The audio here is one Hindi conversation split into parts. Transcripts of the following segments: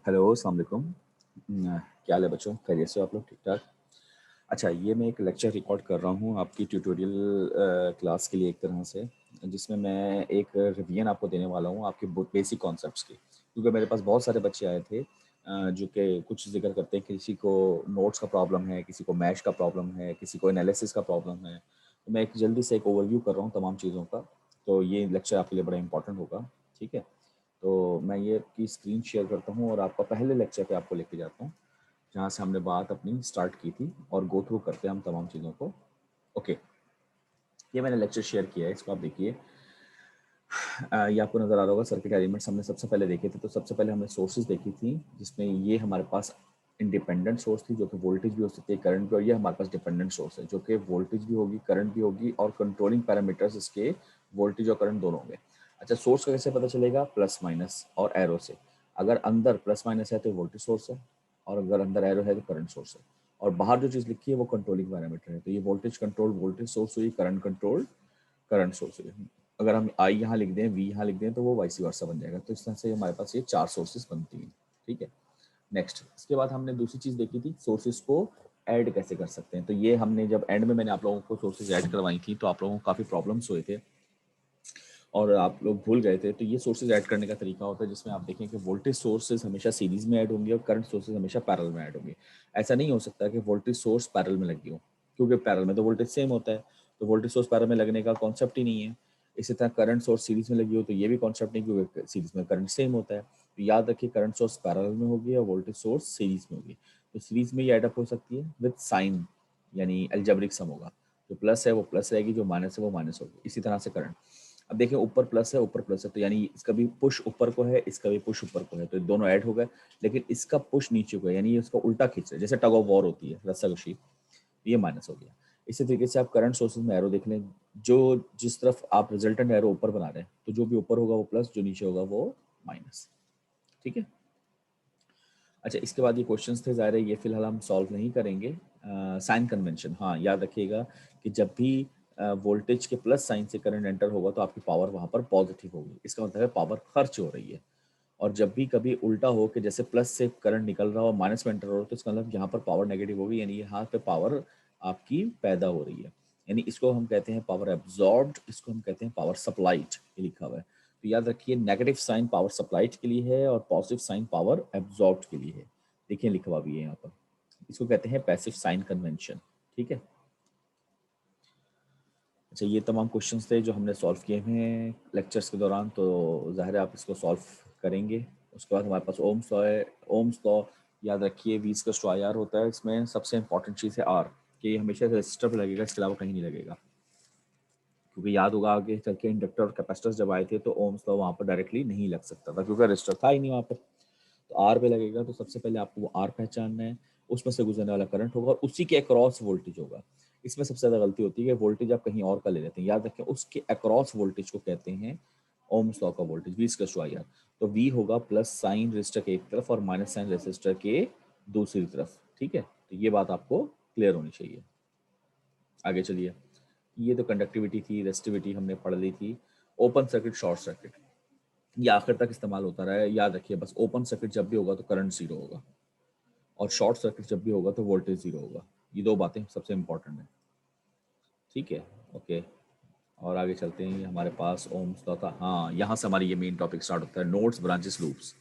हेलो, अस्सलाम वालेकुम। क्या हाल है बच्चों? खैरियत से हो आप लोग? ठीक-ठाक? अच्छा, ये मैं एक लेक्चर रिकॉर्ड कर रहा हूँ आपकी ट्यूटोरियल क्लास के लिए एक तरह से, जिसमें मैं एक रिवीजन आपको देने वाला हूँ आपके बेसिक कॉन्सेप्ट्स की। क्योंकि मेरे पास बहुत सारे बच्चे आए थे जो कि कुछ ज़िक्र करते हैं, किसी को नोट्स का प्रॉब्लम है, किसी को मैथ्स का प्रॉब्लम है, किसी को एनालिसिस का प्रॉब्लम है। तो मैं एक जल्दी से एक ओवरव्यू कर रहा हूँ तमाम चीज़ों का, तो ये लेक्चर आपके लिए बड़ा इम्पोर्टेंट होगा, ठीक है? तो मैं ये आपकी स्क्रीन शेयर करता हूँ और आपका पहले लेक्चर पे आपको लेके जाता हूँ, जहाँ से हमने बात अपनी स्टार्ट की थी और गो थ्रू करते हैं हम तमाम चीज़ों को। ओके, ये मैंने लेक्चर शेयर किया है, इसको आप देखिए। ये आपको नज़र आ रहा होगा सर्किट एलिमेंट्स हमने सबसे पहले देखे थे। तो सबसे पहले हमने सोर्सेज देखी थी, जिसमें ये हमारे पास इंडिपेंडेंट सोर्स थी जो कि वोल्टेज भी हो सकती है, करंट भी, और ये हमारे पास डिपेंडेंट सोर्स है जो कि वोल्टेज भी होगी, करंट भी होगी, और कंट्रोलिंग पैरामीटर्स इसके वोल्टेज और करंट दोनों होंगे। अच्छा, सोर्स का कैसे पता चलेगा? प्लस माइनस और एरो से। अगर अंदर प्लस माइनस है तो वोल्टेज सोर्स है, और अगर अंदर एरो है तो करंट सोर्स है, और बाहर जो चीज़ लिखी है वो कंट्रोलिंग पैरामीटर है। तो ये वोल्टेज कंट्रोल वोल्टेज सोर्स हुई, करंट कंट्रोल करंट सोर्स हुई। अगर हम आई यहाँ लिख दें, वी यहाँ लिख दें, तो वो वाइस वर्सा बन जाएगा। तो इस तरह से हमारे पास ये 4 सोर्सेस बनती हैं, ठीक है। नेक्स्ट, इसके बाद हमने दूसरी चीज़ देखी थी, सोर्सेज को ऐड कैसे कर सकते हैं। तो ये हमने जब एंड में मैंने आप लोगों को सोर्सेज ऐड करवाई थी, तो आप लोगों को काफ़ी प्रॉब्लम्स हुए थे और आप लोग भूल गए थे। तो ये सोर्सेज ऐड करने का तरीका होता है, जिसमें आप देखें कि वोल्टेज सोर्सेज हमेशा सीरीज में ऐड होंगे और करंट सोर्सेज हमेशा पैरेलल में ऐड होंगे। ऐसा नहीं हो सकता कि वोल्टेज सोर्स पैरेलल में लगी हो, क्योंकि पैरेलल में तो वोल्टेज सेम होता है। तो वोल्टेज सोर्स पैरेलल में लगने का कॉन्सेप्ट ही नहीं है। इसी तरह करंट सोर्स सीरीज में लगी हो तो ये भी कॉन्सेप्ट नहीं, क्योंकि सीरीज में करंट सेम होता है। तो याद रखिए, करंट सोर्स पैरेलल में होगी और वोल्टेज सोर्स सीरीज में होगी। तो सीरीज में ये एडअप हो सकती है विद साइन, यानी अलजेब्रिक सम होगा। जो प्लस है वो प्लस रहेगी, जो माइनस है वो माइनस होगी। इसी तरह से करंट, अब देखिए ऊपर प्लस है, ऊपर प्लस है, तो यानी इसका भी पुश ऊपर को है, इसका भी पुश ऊपर को है, तो दोनों ऐड हो गए। लेकिन इसका पुश नीचे को है, यानी ये उसका उल्टा खींच रहा है, जैसे टग ऑफ वॉर होती है, रस्साकशी। ये माइनस हो गया। इसी तरीके से आप करंट सोर्सेज में एरो देख लें, जो जिस तरफ आप रिजल्टेंट एरो ऊपर बना रहे हैं, तो जो भी ऊपर होगा वो प्लस, जो नीचे होगा वो माइनस, ठीक है। अच्छा, इसके बाद ये क्वेश्चंस थे, ज़ाहिर है ये फिलहाल हम सॉल्व नहीं करेंगे। साइन कन्वेंशन, हाँ याद रखिएगा कि जब भी वोल्टेज के प्लस साइन से करंट एंटर होगा तो आपकी पावर वहाँ पर पॉजिटिव होगी, इसका मतलब है पावर खर्च हो रही है। और जब भी कभी उल्टा हो कि जैसे प्लस से करंट निकल रहा हो और माइनस में एंटर हो रहा हो, तो इसका मतलब यहाँ पर पावर नेगेटिव होगी, यानी यहाँ पे पावर आपकी पैदा हो रही है। यानी इसको हम कहते हैं पावर एब्जॉर्ब्ड, इसको हम कहते हैं पावर सप्लाइड, ये लिखा हुआ है। तो याद रखिए, नेगेटिव साइन पावर सप्लाइड के लिए है और पॉजिटिव साइन पावर एब्जॉर्ब्ड के लिए है। देखिए लिखा हुआ भी है यहाँ पर। इसको कहते हैं पैसिव साइन कन्वेंशन, ठीक है। अच्छा, ये तमाम क्वेश्चंस थे जो हमने सॉल्व किए हुए हैं लेक्चर्स के दौरान, तो ज़ाहिर है आप इसको सॉल्व करेंगे। उसके बाद हमारे पास ओम्स लॉ है। ओम्स लॉ याद रखिए, V square to I R होता है। इसमें सबसे इंपॉर्टेंट चीज़ है आर, कि ये हमेशा रेजिस्टर पर लगेगा, इसके अलावा कहीं नहीं लगेगा। क्योंकि याद होगा आगे चल के इंडक्टर और कैपेसिटर्स जब आए थे तो ओम्स लॉ वहाँ पर डायरेक्टली नहीं लग सकता था, क्योंकि रजिस्टर था ही नहीं वहाँ पर। तो आर पे लगेगा, तो सबसे पहले आपको वो आर पहचानना है, उसमें से गुजरने वाला करंट होगा और उसी के अक्रॉस वोल्टेज होगा। इसमें सबसे ज़्यादा गलती होती है कि वोल्टेज आप कहीं और का ले लेते हैं। याद रखें, उसके अक्रॉस वोल्टेज को कहते हैं ओम्स लॉ का voltage, V equals to I R. तो वी होगा प्लस साइन रेजिस्टर के एक तरफ और माइनस साइन रेजिस्टर के दूसरी तरफ, ठीक है। तो ये बात आपको क्लियर होनी चाहिए। आगे चलिए, ये तो कंडक्टिविटी थी, रेसिस्टिविटी हमने पढ़ ली थी। ओपन सर्किट, शॉर्ट सर्किट, ये आखिर तक इस्तेमाल होता रहा है। याद रखिए बस, ओपन सर्किट जब भी होगा तो करंट जीरो होगा, और शॉर्ट सर्किट जब भी होगा तो वोल्टेज जीरो होगा। ये दो बातें सबसे इंपॉर्टेंट है, ठीक है। ओके, और आगे चलते हैं। हमारे पास ओम्स लॉ था, हाँ यहाँ से हमारी ये मेन टॉपिक स्टार्ट होता है, नोड्स ब्रांचेस लूप्स।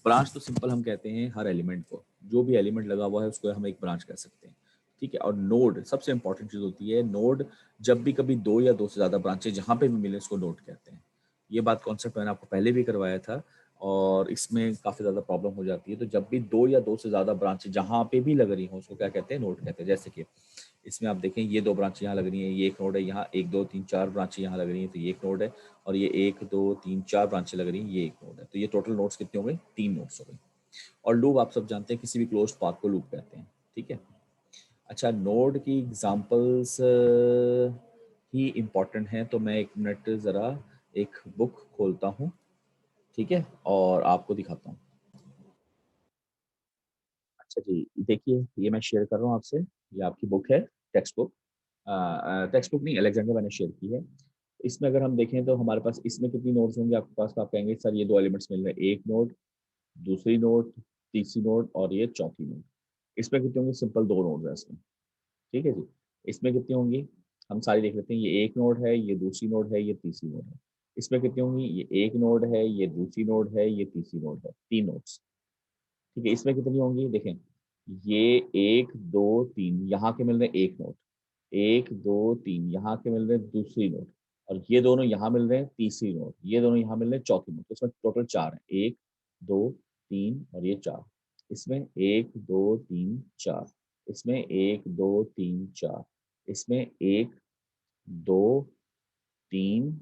ब्रांच तो सिंपल हम कहते हैं हर एलिमेंट को, जो भी एलिमेंट लगा हुआ है उसको हम एक ब्रांच कह सकते हैं, ठीक है। और नोड सबसे इंपॉर्टेंट चीज़ होती है। नोड जब भी कभी दो या दो से ज़्यादा ब्रांचेज जहाँ पे भी मिले उसको नोड कहते हैं। ये बात कॉन्सेप्ट मैंने आपको पहले भी करवाया था, और इसमें काफ़ी ज़्यादा प्रॉब्लम हो जाती है। तो जब भी दो या दो से ज़्यादा ब्रांचेज जहाँ पे भी लग रही हो उसको क्या कहते हैं? नोड कहते हैं। जैसे कि इसमें आप देखें, ये दो ब्रांच यहाँ लग रही हैं, ये एक नोड है। यहाँ एक दो तीन चार ब्रांचें यहाँ लग रही हैं, तो ये एक नोड है। और ये एक दो तीन चार ब्रांचें लग रही हैं, ये एक नोड है। तो ये टोटल नोड्स कितने हो गए? तीन नोड्स हो गए। और लूप आप सब जानते हैं, किसी भी क्लोज्ड पाथ को लूप कहते हैं, ठीक है। अच्छा, नोड की एग्जांपल्स ही इम्पॉर्टेंट हैं, तो मैं एक मिनट ज़रा एक बुक खोलता हूँ, ठीक है, और आपको दिखाता हूँ। अच्छा जी, देखिए ये मैं शेयर कर रहा हूँ आपसे, ये आपकी बुक है, टेक्स्ट बुक। टेक्स्ट बुक नहीं, अलेक्जेंडर मैंने शेयर की है। इसमें अगर हम देखें तो हमारे पास इसमें कितनी नोड्स होंगे आपके पास? तो आप कहेंगे सर ये दो एलिमेंट्स मिल रहे हैं, एक नोड, दूसरी नोड, तीसरी नोड और ये चौथी नोड। इसमें कितने होंगे? सिंपल 2 नोड है इसमें, ठीक है जी। इसमें कितनी होंगी? हम सारी देख लेते हैं। ये एक नोड है, ये दूसरी नोड है, ये तीसरी नोड है। इसमें कितनी होंगी? ये एक नोड है, ये दूसरी नोड है, ये तीसरी नोड है, 3 नोड्स, ठीक है। इसमें कितनी होंगी? देखें, ये 1 2 3 यहाँ के मिल रहे हैं एक नोड, 1 2 3 यहाँ के मिल रहे हैं दूसरी नोड, और ये दोनों यहाँ मिल रहे हैं तीसरी नोड, ये दोनों यहाँ मिल रहे हैं चौथी नोड। तो इसमें टोटल 4 है, 1 2 3 और ये 4। इसमें 1 2 3 4, इसमें 1 2 3 4, इसमें 1 2 3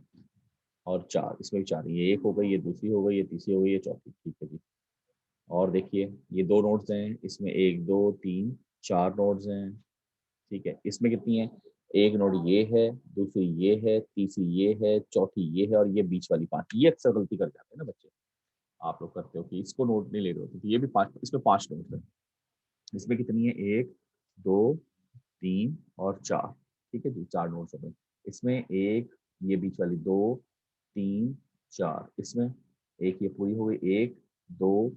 और 4, इसमें भी 4। ये एक हो गई, ये दूसरी हो गई, ये तीसरी हो गई, ये चौथी, ठीक है जी। और देखिए ये 2 नोड्स हैं, इसमें 1 2 3 4 नोड्स हैं, ठीक है। इसमें कितनी है? एक नोड ये है, दूसरी ये है, तीसरी ये है, चौथी ये है, और ये बीच वाली 5। ये अक्सर गलती कर जाते हैं ना बच्चे, आप लोग करते हो कि इसको नोट नहीं ले रहे होते, तो ये भी 5, इसमें 5 नोड है। इसमें कितनी है? 1 2 3 और 4, ठीक है जी, 4 नोड्स हो गए। इसमें एक, ये बीच वाली 2 3 4, इसमें एक, ये पूरी हो गई 1 2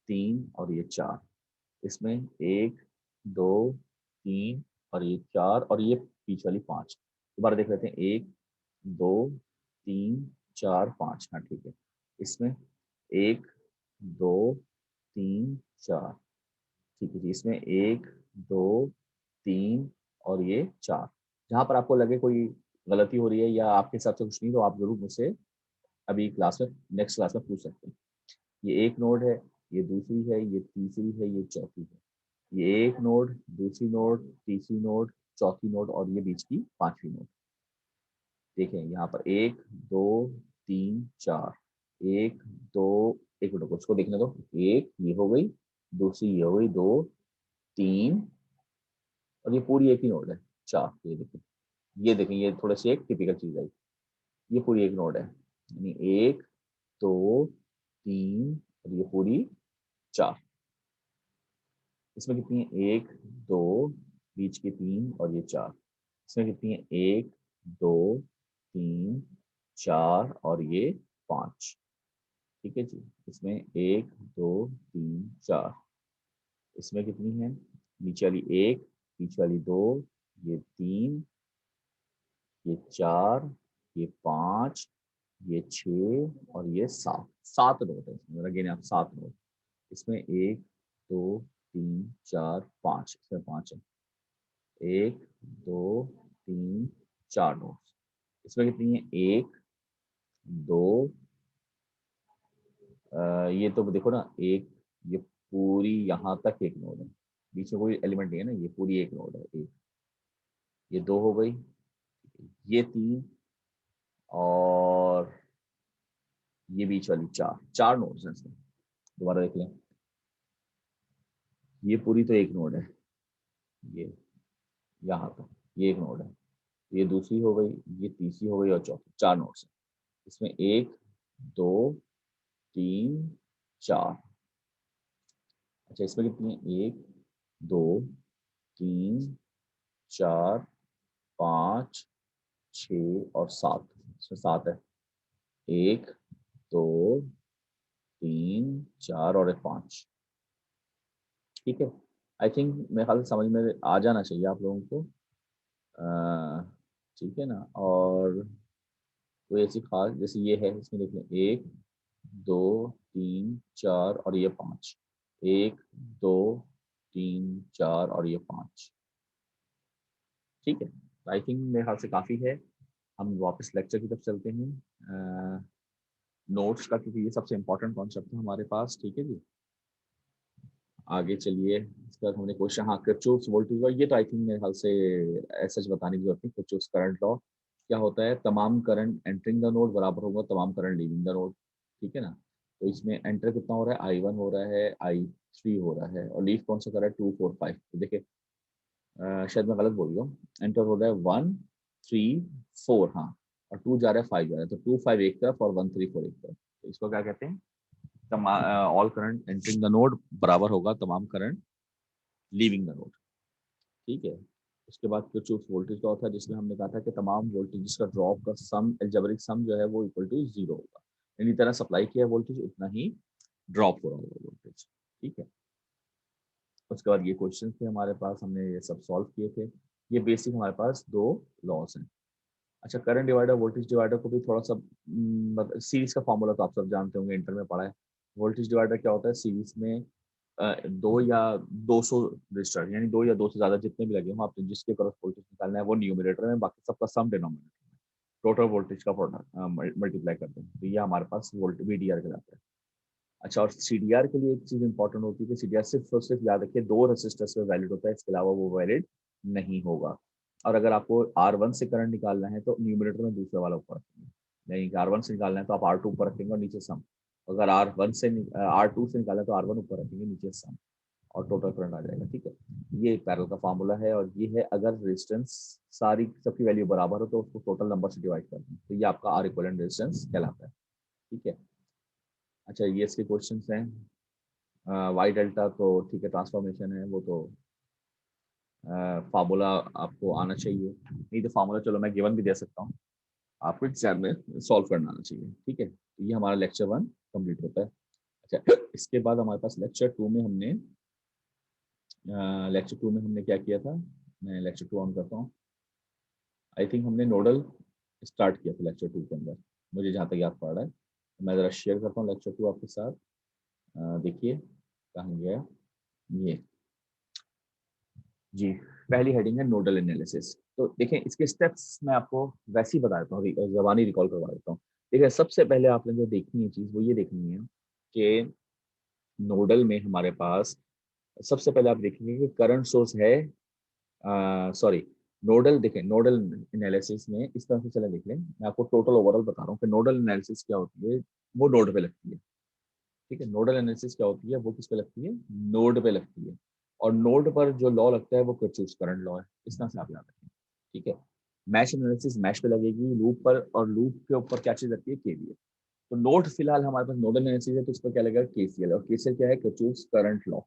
3 और ये 4, इसमें 1 2 3 और ये 4 और ये बीच वाली 5। दोबारा देख लेते हैं, 1 2 3 4 5, हाँ ठीक है। इसमें 1 2 3 4, ठीक है जी। इसमें 1 2 3 और ये 4। जहाँ पर आपको लगे कोई गलती हो रही है या आपके हिसाब से कुछ नहीं, तो आप जरूर मुझसे अभी क्लास में, नेक्स्ट क्लास में पूछ सकते हैं। ये एक नोड है, ये दूसरी है, ये तीसरी है, ये चौथी है। ये एक नोड, दूसरी नोड, तीसरी नोड, चौथी नोड और ये बीच की 5वीं नोड। देखें यहाँ पर 1 2 3 4, 1 2, एक मिनट उसको देखने दो। एक ये हो गई, दूसरी ये हो गई 2 3 और ये पूरी एक ही नोड है 4। ये देखें, ये देखें, ये थोड़ा सी एक टिपिकल चीज है। ये पूरी एक नोड है, यानी 1 2 3 और ये पूरी 4। इसमें कितनी है? 1 2, बीच के 3 और ये 4। इसमें कितनी है? 1 2 3 4 और ये 5, ठीक है जी। इसमें 1 2 3 4। इसमें कितनी है? नीचे वाली 1, बीच वाली 2, ये 3, ये 4, ये 5, ये 6 और ये 7। 7 नोट है इसमें, अगेन आप 7 नोट। इसमें 1 2 3 4 5, इसमें 5 है। 1 2 3 4 नोट्स। इसमें कितनी है? 1 2, ये तो देखो ना, एक, ये पूरी यहाँ तक एक नोड है, बीच में कोई एलिमेंट नहीं है ना, ये पूरी एक नोड है। एक, ये 2 हो गई, ये 3 और ये बीच वाली 4। 4 नोड्स हैं इसमें। दोबारा देख लें, ये पूरी तो एक नोड है, ये यहाँ तक ये एक नोड है, ये दूसरी हो गई, ये तीसरी हो गई और चौथी। 4 नोड्स हैं इसमें। 1 2 3 4। अच्छा, इसमें कितनी है? 1 2 3 4 5 6 और 7। इसमें 7 है। 1 2 3 4 और एक 5, ठीक है। आई थिंक मेरे ख्याल से समझ में आ जाना चाहिए आप लोगों को, ठीक है ना। और कोई ऐसी खास, जैसे ये है, इसमें देख लें, 1 2 3 4 और ये 5, 1 2 3 4 और ये 5, ठीक है। आई थिंक मेरे ख्याल से काफ़ी है। हम वापस लेक्चर की तरफ चलते हैं, नोट्स का, क्योंकि ये सबसे इम्पोर्टेंट कॉन्सेप्ट है हमारे पास, ठीक है जी। आगे चलिए, इसके बाद हमने क्वेश्चन, हाँ, किरचॉफ्स वोल्टेज लॉ, ये तो आई थिंक मेरे ख्याल से सच बताने की जरूरत नहीं। किरचॉफ्स करंट लॉ क्या होता है? तमाम करंट एंटरिंग द नोड बराबर होगा तमाम करंट लीविंग द नोड, ठीक है ना। तो इसमें एंटर कितना हो रहा है? I1 हो रहा है, I3 हो रहा है, और लीव कौन सा कर रहा है? 2 4 5। तो देखिए, शायद मैं गलत बोल रहा हूँ। एंटर हो रहा है 1 3 4, हाँ, और 2 जा रहा है, 5 जा रहा है, तो 2 5 एक तरफ और 1 3 4 एक तरफ। तो इसको क्या कहते हैं? All current entering the node बराबर होगा तमाम करंट लीविंग द नोड, ठीक है। उसके बाद किरचॉफ्स वोल्टेज लॉ था, जिसमें हमने कहा था कि तमाम वोल्टेज का ड्रॉप का सम, एल्जेब्रिक सम जो है वो इक्वल टू 0 होगा। यानी जितना सप्लाई किया वोल्टेज उतना ही ड्रॉप हो रहा होगा वोल्टेज, ठीक है। उसके बाद ये क्वेश्चन थे हमारे पास, हमने ये सब सॉल्व किए थे। ये बेसिक हमारे पास 2 लॉस हैं। अच्छा, करंट डिवाइडर वोल्टेज डिवाइडर को भी थोड़ा सा सीरीज का फॉर्मूला तो आप सब जानते होंगे, इंटर में पढ़ा है। वोल्टेज डिवाइडर क्या होता है, सीरीज में 2 या 200 रजिस्टर, यानी 2 या 2 से ज्यादा जितने भी लगे हों, आपने जिसके क्रॉस वोल्टेज निकालना है वो न्यूमरेटर में, बाकी सबका सम डिनोमिनेटर में, टोटल वोल्टेज का प्रोडक्ट मल्टीप्लाई करते हैं, तो ये हमारे पास वोल्ट VDR कहलाता है। अच्छा, और CDR के लिए एक चीज इंपॉर्टेंट होती है कि CDR सिर्फ और सिर्फ याद रखिए 2 रेसिस्टर्स में वैलिड होता है, इसके अलावा वो वैलिड नहीं होगा। और अगर आपको R1 से करंट निकालना है तो न्यूमरेटर में दूसरे वाला ऊपर रखेंगे, यानी कि R1 से निकालना है तो आप R2 ऊपर रखेंगे और नीचे सम। अगर R2 से निकालना है तो R1 ऊपर रखेंगे, नीचे सम, और टोटल करंट आ जाएगा। ठीक है, ये पैरेलल का फार्मूला है, और ये है अगर रेजिस्टेंस सारी सबकी वैल्यू बराबर हो तो उसको टोटल नंबर से डिवाइड कर दें, तो ये आपका R इक्विवेलेंट रेजिस्टेंस कहलाता है। ठीक है। अच्छा, ये इसके क्वेश्चन हैं। वाई डेल्टा तो ठीक है, ट्रांसफॉर्मेशन है, वो तो फार्मूला आपको आना चाहिए, नहीं तो फार्मूला चलो मैं गिवन भी दे सकता हूँ, आपको एग्जाम में सॉल्व करना आना चाहिए। ठीक है, तो ये हमारा लेक्चर 1 कंप्लीट होता है। अच्छा, इसके बाद हमारे पास लेक्चर टू में हमने क्या किया था, मैं लेक्चर 2 ऑन करता हूँ। आई थिंक हमने नोडल स्टार्ट किया था लेक्चर 2 के अंदर, मुझे जहाँ तक याद पड़ रहा है, तो मैं ज़रा शेयर करता हूँ लेक्चर 2 आपके साथ। देखिए कहाँ गया ये जी, पहली हेडिंग है नोडल एनालिसिस। तो देखें, इसके स्टेप्स मैं आपको वैसे ही बता देता हूँ, ज़बानी रिकॉल करवा देता हूँ। देखिए, सबसे पहले आपने जो देखनी है चीज़ वो ये देखनी है कि नोडल में हमारे पास सबसे पहले आप देखेंगे कि करंट सोर्स है, सॉरी, नोडल देखें, नोडल एनालिसिस में इस तरह से चले देख लें, मैं आपको टोटल ओवरऑल बता रहा हूँ कि नोडल एनालिसिस क्या होती है, वो नोड पे लगती है। ठीक है, नोडल एनालिसिस क्या होती है, वो किस पे लगती है, नोड पे लगती है, और नोड पर जो लॉ लगता है वो किरचॉफ्स करंट लॉ है, इस तरह से आप याद रखें। ठीक है, मैश एनालिसिस मैश पे लगेगी, लूप पर, और लूप के ऊपर क्या चीज लगती है, KVL। तो नोड फिलहाल हमारे पास नोडल एनालिसिस है, तो इस पर क्या लगेगा, KCL, और KCL क्या है, Kirchhoff's current law.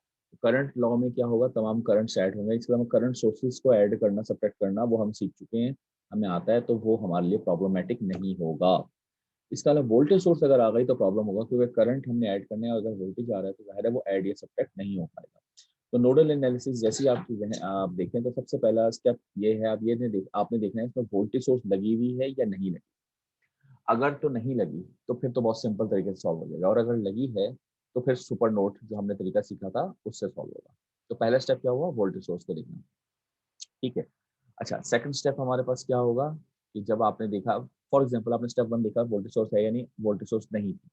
Current law में क्या होगा, तमाम करंट ऐड होंगे, इसके अलावा करंट सोर्सेज को ऐड करना, सब्ट्रैक्ट करना, वो हम सीख चुके हैं, हमें आता है, तो वो हमारे लिए प्रॉब्लमेटिक नहीं होगा। इसका अलावा वोल्टेज सोर्स अगर आ गई तो प्रॉब्लम होगा, क्योंकि करंट हमने ऐड करना है, और अगर वोल्टेज आ रहा है तो जाहिर है वो ऐड या सब्ट्रैक्ट नहीं हो पाएगा। तो नोडल एनालिसिस जैसे ही आप देखें तो सबसे पहला स्टेप ये है, आप आपने देखना है इसमें वोल्टेज सोर्स लगी हुई है या नहीं लगी। अगर तो नहीं लगी तो फिर तो बहुत सिंपल तरीके से सॉल्व हो जाएगा, और अगर लगी है तो फिर सुपर नोड जो हमने तरीका सीखा था उससे सॉल्व होगा। तो पहला स्टेप क्या हुआ, वोल्टेज सोर्स को देखना। ठीक है। अच्छा, सेकंड स्टेप हमारे पास क्या होगा कि जब आपने देखा, फॉर एग्जांपल आपने स्टेप 1 देखा, वोल्टेज सोर्स है या नहीं, वोल्टेज सोर्स नहीं थी,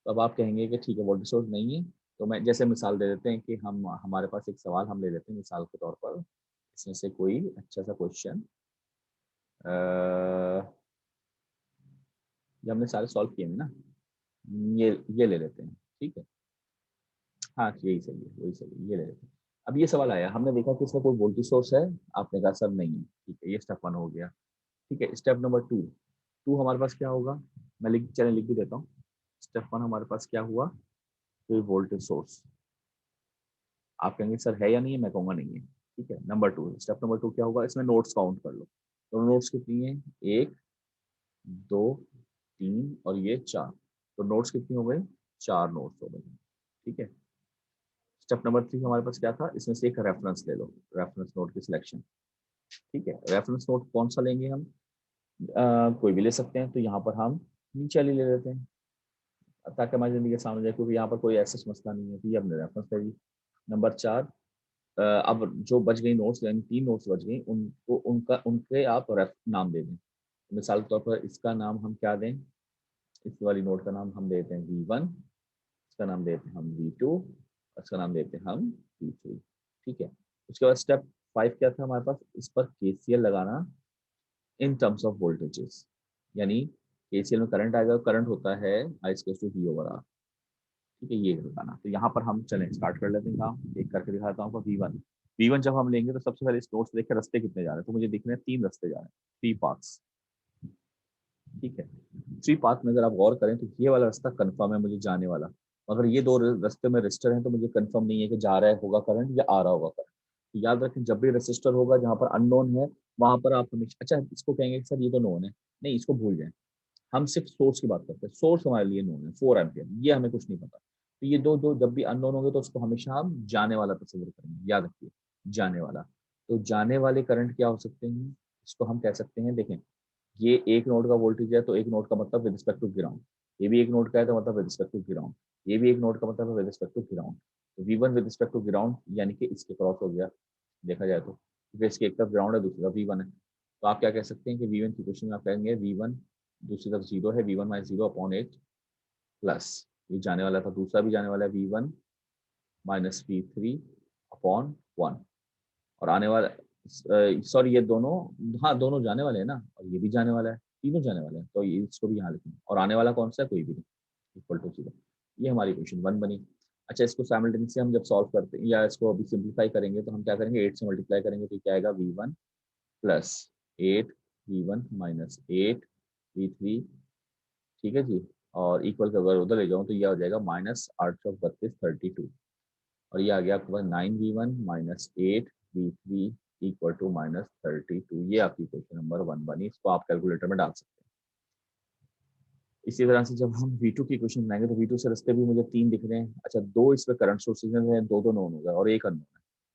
तो अब आप कहेंगे कि ठीक है वोल्टेज सोर्स नहीं है, तो मैं जैसे मिसाल दे देते हैं कि हमारे पास एक सवाल हम ले लेते हैं मिसाल के तौर पर, इसमें से कोई अच्छा सा क्वेश्चन, ये हमने सारे सॉल्व किए हैं ना, ये ले लेते हैं। ठीक है, हाँ यही सही है, वही सही है, ये ले लेते हैं। अब ये सवाल आया, हमने देखा कि इसमें कोई वोल्टेज सोर्स है, आपने कहा सर नहीं है, ठीक है, ये स्टेप 1 हो गया। ठीक है, स्टेप नंबर 2, हमारे पास क्या होगा, मैं लिख भी देता हूँ। स्टेप 1 हमारे पास क्या हुआ, कोई वोल्टेज सोर्स, आप कहेंगे सर है या नहीं है, मैं कहूँगा नहीं है। ठीक है, स्टेप नंबर 2 क्या होगा, इसमें नोट्स काउंट कर लो, तो नोट्स कितनी है, 1 2 3 और ये 4, तो नोट्स कितनी हो गई, 4 नोट्स हो गए। ठीक है, स्टेप नंबर 3 हमारे पास क्या था, इसमें से एक रेफरेंस ले लो, रेफरेंस नोट की सिलेक्शन। ठीक है, रेफरेंस नोट कौन सा लेंगे हम, कोई भी ले सकते हैं, तो यहाँ पर हम नीचे वाली ले लेते हैं, ताकि हमारी जिंदगी आसान हो जाए, क्योंकि यहाँ पर कोई ऐसा मसला नहीं है, तो ये हमने रेफरेंस ले ली। नंबर 4, अब जो बच गई नोट्स, यानी 3 नोट्स बच गई, उनको उनके आप नाम दे दें। मिसाल के तौर पर इसका नाम हम क्या दें, इस वाली नोट का नाम हम देते हैं V1, इसका नाम देते हैं हम V2, और इसका नाम देते हैं हम V3। ठीक है, उसके बाद स्टेप 5 क्या था हमारे पास, इस पर KCL लगाना इन टर्म्स ऑफ वोल्टेजेस, यानी KCL में करंट आएगा, करंट होता है I/V/R। ठीक है, ये लगाना, तो यहाँ पर हम चलें स्टार्ट कर लेते हैं काम, एक करके दिखाता हूँ आपको। V1 जब हम लेंगे तो सबसे पहले इस नोट से देखें रास्ते कितने जा रहे हैं, तो मुझे दिख रहे हैं 3 रास्ते जा रहे हैं, 3 पाथ्स। ठीक है, 3 पाथ में अगर आप गौर करें तो ये वाला रास्ता कंफर्म है मुझे जाने वाला, मगर ये 2 रास्ते में रजिस्टर हैं, तो मुझे कंफर्म नहीं है कि जा रहा है होगा करंट या आ रहा होगा करंट। तो याद रखें, जब भी रजिस्टर होगा जहाँ पर अननोन है, वहां पर आप हमेशा, अच्छा इसको कहेंगे कि सर ये तो नोन है, नहीं इसको भूल जाए, हम सिर्फ सोर्स की बात करते हैं, सोर्स हमारे लिए नोन है 4 एम्पियर, ये हमें कुछ नहीं पता। तो ये दो जब भी अननोन होंगे तो उसको हमेशा हम जाने वाला तस्वीर करेंगे, याद रखिए, जाने वाला। तो जाने वाले करंट क्या हो सकते हैं, इसको हम कह सकते हैं, देखें, ये एक नोड का वोल्टेज है, तो एक नोड का मतलब विद रिस्पेक्ट टू ग्राउंड, ये भी एक नोड का है तो मतलब विद रिस्पेक्ट टू ग्राउंड, ये भी एक नोड का मतलब विद रिस्पेक्ट टू ग्राउंड। तो V1 with respect to ground यानी कि इसके क्रॉस हो गया, देखा जाए तो, क्योंकि इसकी एक तरफ ग्राउंड है, दूसरी तरफ V1 है। तो आप क्या कह सकते हैं कि V1 की क्वेश्चन में आप कहेंगे V1 दूसरी तरफ 0 है, V1 माइनस 0/8 प्लस, ये जाने वाला था, दूसरा भी जाने वाला है V1 माइनस V3/1, और आने वाला, सॉरी ये दोनों, हाँ दोनों जाने वाले हैं ना, और ये भी जाने वाला है, तीनों जाने वाले हैं, तो ये इसको भी यहाँ लिखेंगे, और आने वाला कौन सा है, कोई भी नहीं, इक्वल टू 0। ये हमारी क्वेश्चन 1 बनी। अच्छा, इसको साइमल्टेनियसली हम जब सॉल्व करते हैं या इसको अभी सिंप्लीफाई करेंगे तो हम क्या करेंगे, 8 से मल्टीप्लाई करेंगे तो क्या आएगा, V1 plus 8 V1 minus 8 V3, ठीक है जी, और इक्वल का अगर उधर ले जाऊँ तो यह हो जाएगा -8 32, और ये आ गया आपके पास 9V1 minus 8V3 equal to -32। ये आपकी क्वेश्चन नंबर 1 बनी, इसको आप कैलकुलेटर में डाल सकते हैं। इसी तरह से जब हम V2 की क्वेश्चन बनाएंगे तो V2 से रास्ते भी मुझे 3 दिख रहे हैं। अच्छा, 2 इसमें करंट सोर्सेज हैं, दो नोन हो गए और एक अननोन है।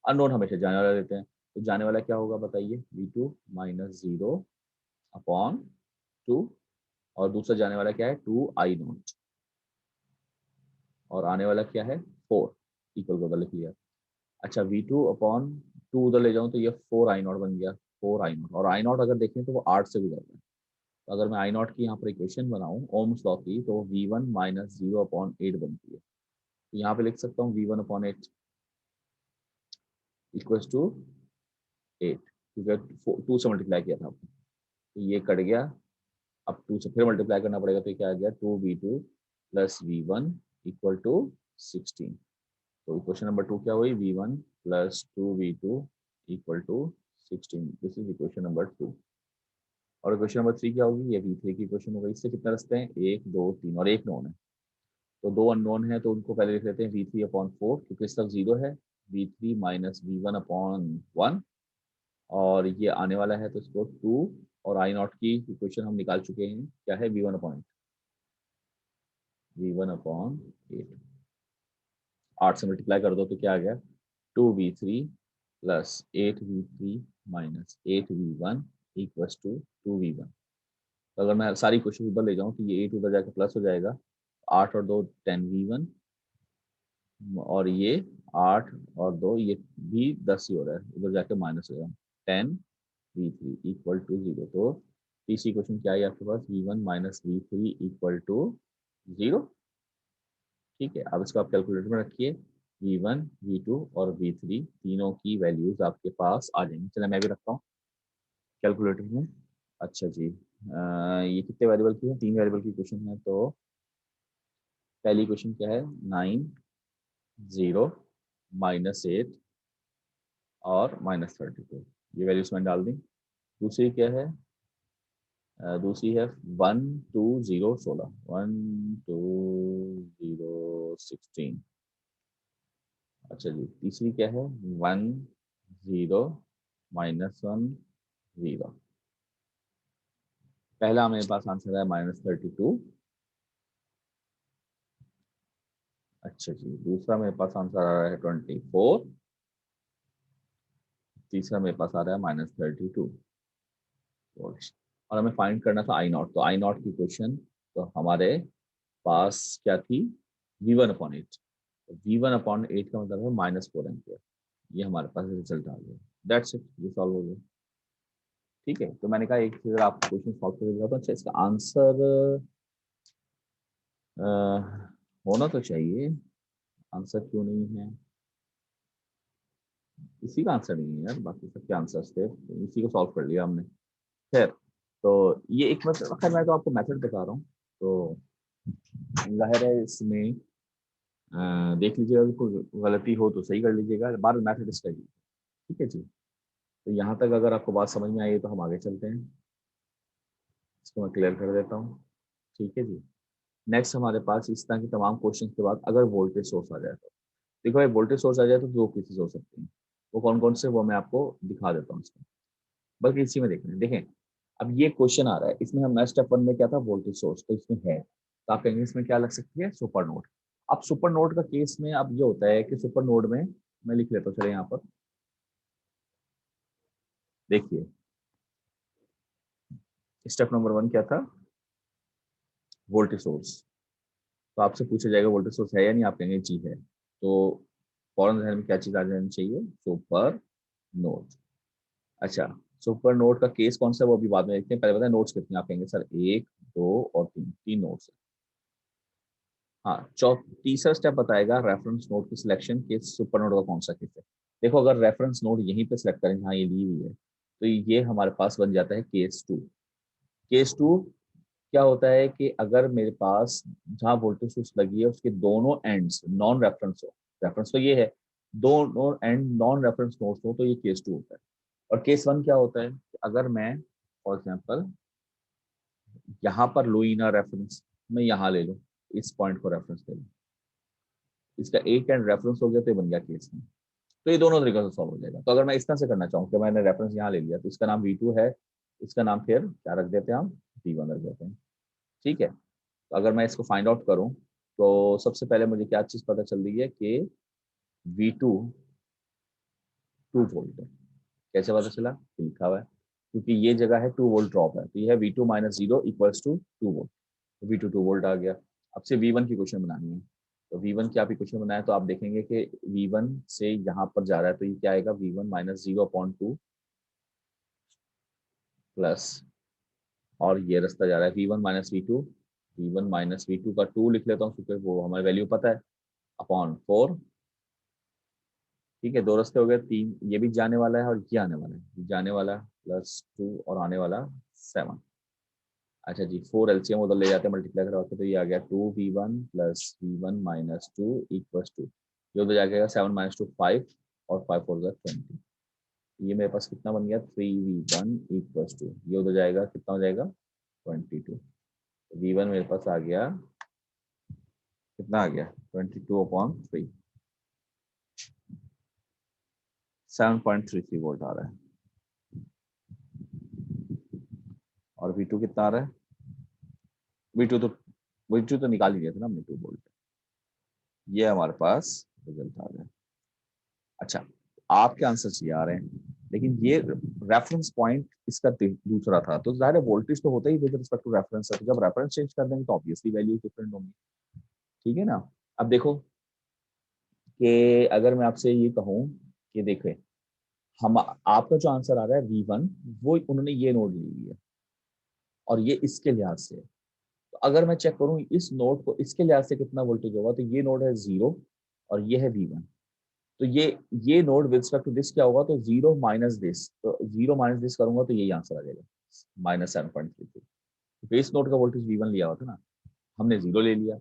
अननोन हमेशा जाने वाला देते हैं, तो जाने वाला क्या होगा बताइए, V2 माइनस 0/2, और दूसरा जाने वाला क्या है, 2I0, और आने वाला क्या है, 4, इक्वल को उधर लिख लिया। अच्छा, V2/2 उधर ले जाऊँ तो ये 4I0 बन गया, 4I0, और I0 अगर देखें तो वो 8 से गुजर रहा है। तो अगर मैं I0 की यहाँ पर इक्वेशन बनाऊँ ओम्स लॉ की, तो V1 माइनस 0/8 बनती है। तो यहाँ पे लिख सकता हूँ V1/8 इक्वल्स टू 8, क्योंकि 2 से मल्टीप्लाई किया था आपने, तो ये कट गया। अब 2 से फिर मल्टीप्लाई करना पड़ेगा, तो क्या आ गया, 2V2 plus V1 equal to 16। तो इक्वेशन नंबर 2 क्या हुई, V1 plus 2V2 equal to 16। This is equation number 2। और इक्वेशन नंबर 3 क्या होगी, ये V3 की इक्वेशन हो गई। इससे कितने रास्ते हैं, 1 2 3, और एक नोन है, तो दो अननोन है, तो उनको पहले लिख लेते हैं V3/4, क्योंकि इस तरफ 0 है, V3 माइनस V1/1, और ये आने वाला है तो इसको 2, और I0 की इक्वेशन हम निकाल चुके हैं, क्या है, V1/8, 8 से मल्टीप्लाई कर दो तो क्या आ गया, 2V3 plus 8V3 minus 8V1 equals to 2V1। तो अगर मैं सारी क्वेश्चन उधर ले जाऊँ तो ये 8 उधर जाके प्लस हो जाएगा, 8 और 2 10V1, और ये 8 और 2 ये भी 10 ही हो रहा है, उधर जाके माइनस हो जाएगा, 10V3 इक्वल टू 0। तो तीसरी क्वेश्चन क्या है आपके पास, V1 minus V3 equal to 0। ठीक है, अब इसको आप कैलकुलेटर में रखिए, V1 V2 और V3 तीनों की वैल्यूज आपके पास आ जाएंगी। चलिए मैं भी रखता हूँ कैलकुलेटर में। अच्छा जी, ये कितने वेरिएबल की है, 3 वेरिएबल की क्वेश्चन है। तो पहली क्वेश्चन क्या है, 9 0 -8 और -32, ये वैल्यूज मैंने डाल दी। दूसरी क्या है, दूसरी है 1 2 0 16, 1 2 0 16। अच्छा जी, तीसरी क्या है, 1 0 -1 0। पहला मेरे पास आंसर है -32। अच्छा जी, दूसरा मेरे पास आंसर आ रहा है 24। तीसरा मेरे पास आ रहा है -32 वोल्ट, और हमें फाइंड करना था I0। तो I0 की क्वेश्चन तो हमारे पास क्या थी, V1/8। V1/8 का मतलब है -4 एम्पियर। ये हमारे पास रिजल्ट आ गया, दैट्स इट, ये सॉल्व हो गया। ठीक है, तो मैंने कहा एक चीज आप क्वेश्चन सॉल्व कर दिया, तो अच्छा इसका आंसर होना तो चाहिए, आंसर क्यों नहीं है, इसी का आंसर नहीं है यार, बाकी सबके आंसर्स थे, तो इसी को सॉल्व कर लिया हमने। खैर, तो ये एक मतलब, खैर मैं तो आपको मेथड बता रहा हूँ, तो जाहिर है इसमें देख लीजिएगा कि कोई गलती हो तो सही कर लीजिएगा, बार मैथड इसका ही। ठीक है जी, तो यहाँ तक अगर आपको बात समझ में आई है तो हम आगे चलते हैं, इसको मैं क्लियर कर देता हूँ। ठीक है जी, नेक्स्ट हमारे पास इस तरह के तमाम क्वेश्चन के बाद अगर वोल्टेज सोर्स आ जाए तो, देखो भाई वोल्टेज सोर्स आ जाए तो दो केसेस हो सकते हैं, वो कौन कौन से, वो मैं आपको दिखा देता हूँ इसमें, बल्कि इसी में देखें। अब ये क्वेश्चन आ रहा है, इसमें हम स्टेप 1 में क्या था, वोल्टेज सोर्स, तो इसमें है, तो आप कहेंगे इसमें क्या लग सकती है, सुपर नोड। अब सुपर नोड का केस में अब ये होता है कि सुपर नोड में मैं लिख लेता हूँ, चले यहाँ पर देखिए, स्टेप नंबर 1 क्या था, वोल्टेज सोर्स। तो आपसे पूछा जाएगा वोल्टेज सोर्स है या नहीं, आप कहेंगे जी है, तो फौरन जहन में क्या चीज आ जानी चाहिए, सुपर नोड। अच्छा, सुपर नोड का केस कौन सा है वो अभी बाद में देखते हैं, पहले बताए नोड्स कितने, आप कहेंगे सर 1 2 और 3, 3 नोड्स है। हाँ, तीसरा स्टेप बताएगा रेफरेंस नोड की सिलेक्शन के सुपर नोड का कौन सा केस है। देखो, अगर रेफरेंस नोड यहीं पे सिलेक्ट करें जहाँ ये ली हुई है, तो ये हमारे पास बन जाता है केस 2। केस 2 क्या होता है कि अगर मेरे पास जहाँ वोल्टेज सोर्स लगी है उसके दोनों एंड्स नॉन रेफरेंस हो, रेफरेंस तो ये है, दोनों एंड नॉन रेफरेंस नोड्स हो, तो ये केस 2 होता है। और केस 1 क्या होता है कि अगर मैं फॉर एग्जाम्पल यहाँ पर लूँ ना रेफरेंस, मैं यहाँ ले लूँ, इस पॉइंट को रेफरेंस ले लूँ, इसका एक एंड रेफरेंस हो गया तो ये बन गया केस 1। तो ये दोनों तरीकों से सॉल्व हो जाएगा। तो अगर मैं इस तरह से करना चाहूँ कि मैंने रेफरेंस यहाँ ले लिया, तो इसका नाम V2 है, इसका नाम फिर क्या रख देते हैं हम, V1 रख देते हैं। ठीक है, तो अगर मैं इसको फाइंड आउट करूँ, तो सबसे पहले मुझे क्या चीज़ पता चल रही है कि V2 2 वोल्ट है। कैसे पता चला, लिखा हुआ है, क्योंकि ये जगह है 2 वोल्ट ड्रॉप है, तो ये है V2 minus 0 equals to 2 volt. तो V2 2 वोल्ट आ गया। अब से V1 की क्वेश्चन बनानी है, तो V1 की आप इक्वेशन बनाए तो आप देखेंगे कि V1 से यहाँ पर जा रहा है, तो ये क्या आएगा, V1 माइनस 0.2 प्लस, और ये रास्ता जा रहा है V1 minus V2, V1 minus V2 का 2 लिख लेता हूँ क्योंकि वो हमारी वैल्यू पता है, अपॉन 4। ठीक है, दो रास्ते हो गए, 3 ये भी जाने वाला है और ये आने वाला है, ये जाने वाला प्लस 2 और आने वाला 7। अच्छा जी, 4 एलसीएम उधर ले जाते हैं, मल्टीप्लाई करवाते, तो ये आ गया 2V1 plus V1 minus 2 equals to, ये उधर जाएगा 7 माइनस 2 5, और 5 4 20। ये मेरे पास कितना बन गया, 3V1 इक्वल्स टू, ये उधर जाएगा कितना हो जाएगा 22। V1 मेरे पास आ गया, कितना आ गया 22/3, 7.33 वोल्ट आ रहा है। और V2 कितना आ रहा है, V2 तो V2 तो निकाल ही दिया था ना हमने, 2 वोल्ट। ये हमारे पास रिजल्ट आ गया। अच्छा, आपके आंसर ये आ रहे हैं, लेकिन ये रेफरेंस पॉइंट इसका दूसरा था, तो जाहिर है वोल्टेज तो होता ही विद रिस्पेक्ट टू रेफरेंस है, तो जब रेफरेंस चेंज कर देंगे तो ऑब्वियसली वैल्यू डिफरेंट होंगी। ठीक है ना। अब देखो कि अगर मैं आपसे ये कहूँ कि देखें, हम आपका जो आंसर आ रहा है V1, वो उन्होंने ये नोड ली हुई है और ये इसके लिहाज से है। तो अगर मैं चेक करूँ इस नोड को, इसके लिहाज से कितना वोल्टेज होगा, तो ये नोड है 0 और ये है V1। तो ये node with respect to this क्या होगा, तो 0 माइनस दिस, तो 0 माइनस दिस करूंगा तो यही आंसर आ जाएगा, -7.33। तो इस नोड का वोल्टेज V1 लिया हुआ था ना, हमने 0 ले लिया।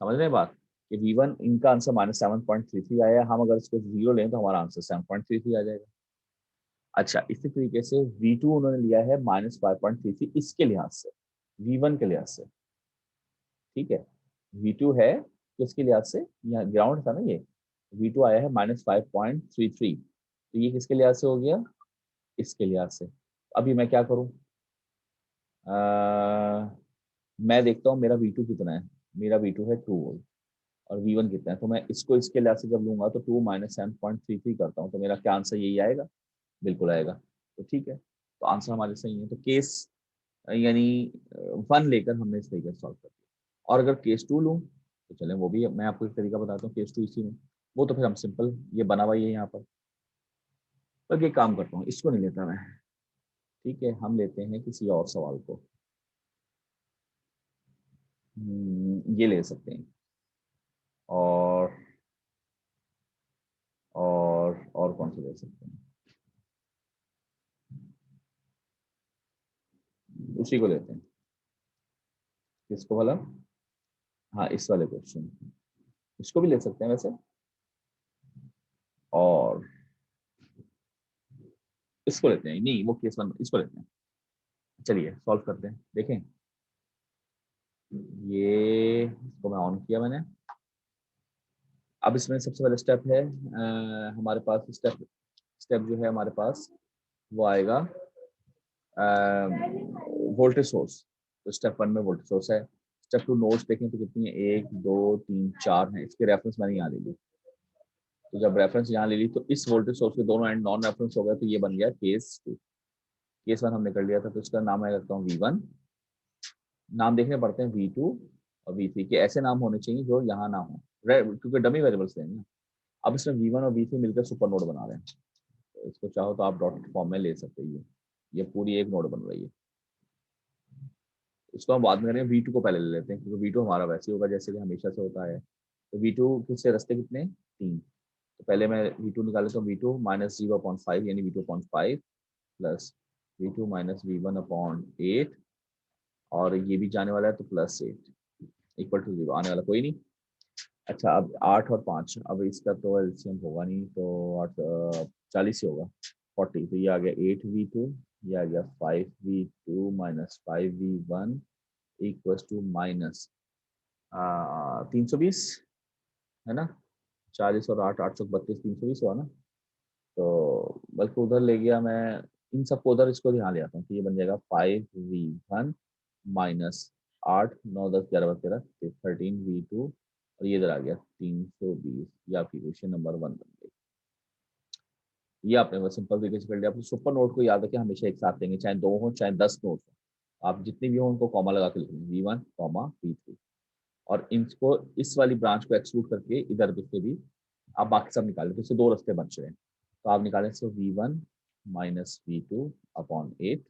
समझ रहे हैं बात, कि V1 इनका आंसर -7.33 आया, हम अगर इसको 0 लें तो हमारा आंसर 7.33 आ जाएगा। अच्छा, इसी तरीके से V2 उन्होंने लिया है -5.33 इसके लिहाज से, V1 के लिहाज से। ठीक है, V2 है किसके लिहाज से, यहाँ ग्राउंड था ना ये, V2 आया है -5.33, तो ये किसके लिहाज से हो गया, इसके लिहाज से। अभी मैं क्या करूं, मैं देखता हूँ मेरा V2 कितना है, मेरा V2 है 2 वोल्ट, और V1 कितना है, तो मैं इसको इसके लिहाज से जब लूंगा तो 2 माइनस 7.33 करता हूँ, तो मेरा क्या आंसर यही आएगा, बिल्कुल आएगा। तो ठीक है, तो आंसर हमारे सही है। तो केस यानी 1 लेकर हमने इस तरीके से सॉल्व कर दिया। और अगर केस 2 लूँ तो चलें, वो भी मैं आपको एक तरीका बताता हूँ केस 2 इसी में, वो तो फिर हम सिंपल, ये बना हुआ ही है यहाँ पर। तो एक काम करता हूँ, इसको नहीं लेता मैं। ठीक है, हम लेते हैं किसी और सवाल को। ये ले सकते हैं। और और कौन सा ले सकते हैं, उसी को लेते हैं। किसको भला, हाँ इस वाले क्वेश्चन, इसको भी ले सकते हैं वैसे। और इसको लेते हैं, नहीं वो केस 1, इसको लेते हैं। चलिए सॉल्व करते हैं, देखें। ये इसको मैं ऑन किया मैंने। अब इसमें सबसे पहले स्टेप है, हमारे पास स्टेप स्टेप जो है हमारे पास वो आएगा वोल्टेज सोर्स। तो स्टेप 1 में वोल्टेज सोर्स है, स्टेप टू नोट्स देखें तो कितनी है, 1 2 3 4 है। इसके रेफरेंस मैंने यहाँ ले ली, तो जब रेफरेंस यहाँ ले ली तो इस वोल्टेज सोर्स के दोनों एंड नॉन रेफरेंस हो गया, तो ये बन गया केस 2। केस 1 हमने कर लिया था, तो इसका नाम मैं रखता हूँ V1। नाम देखने पड़ते हैं V2 और V3 के, ऐसे नाम होने चाहिए जो यहाँ ना हो, क्योंकि डमी वेरिएबल्स हैं ना। अब इसमें V1 और V3 मिलकर सुपर नोड बना रहे हैं, तो इसको चाहो तो आप डॉटेड फॉर्म में ले सकते हैं। ये पूरी एक नोड बन रही है। इसको हम बाद में करेंगे, V2 को पहले ले लेते हैं, क्योंकि V2 हमारा वैसे ही होगा जैसे कि हमेशा से होता है। तो V2 किससे रास्ते कितने, 3। तो पहले मैं V2 निकाल लेता हूँ, V2 माइनस 0.5 यानी V2.5 plus V2 minus V1/8, और ये भी जाने वाला है तो +8 इक्वल टू 0, आने वाला कोई नहीं। अच्छा, अब 8 और 5, अब इसका तो एलसीएम होगा नहीं, तो 8 40 ही होगा, 40। तो ये आ गया 8V2, ये आ गया 5V2 minus 5V1 equals to minus 320, है ना। 40 और 8, 832, 320 हुआ ना। तो बल्कि उधर ले गया मैं, इन सबको उधर, इसको ध्यान ले आता हूँ, तो ये बन जाएगा 5V1 माइनस 8 9 10 11 12 13V2, और ये इधर आ गया 320। ये आपकी क्वेश्चन नंबर 1 बन गई। ये आपने बस सिंपल तरीके से कर लिया। अपने सुपर नोट को याद रखें, हमेशा एक साथ लेंगे, चाहे 2 हो चाहे 10 नोट हो, आप जितने भी हो उनको कॉमा लगा के लिखेंगे, V1 कॉमा V3, और इनको इस वाली ब्रांच को एक्सक्लूड करके इधर से भी आप बाकी सब निकालें, तो इससे 2 रास्ते बच रहे हैं। तो आप निकालें इसको V1 माइनस V2/8,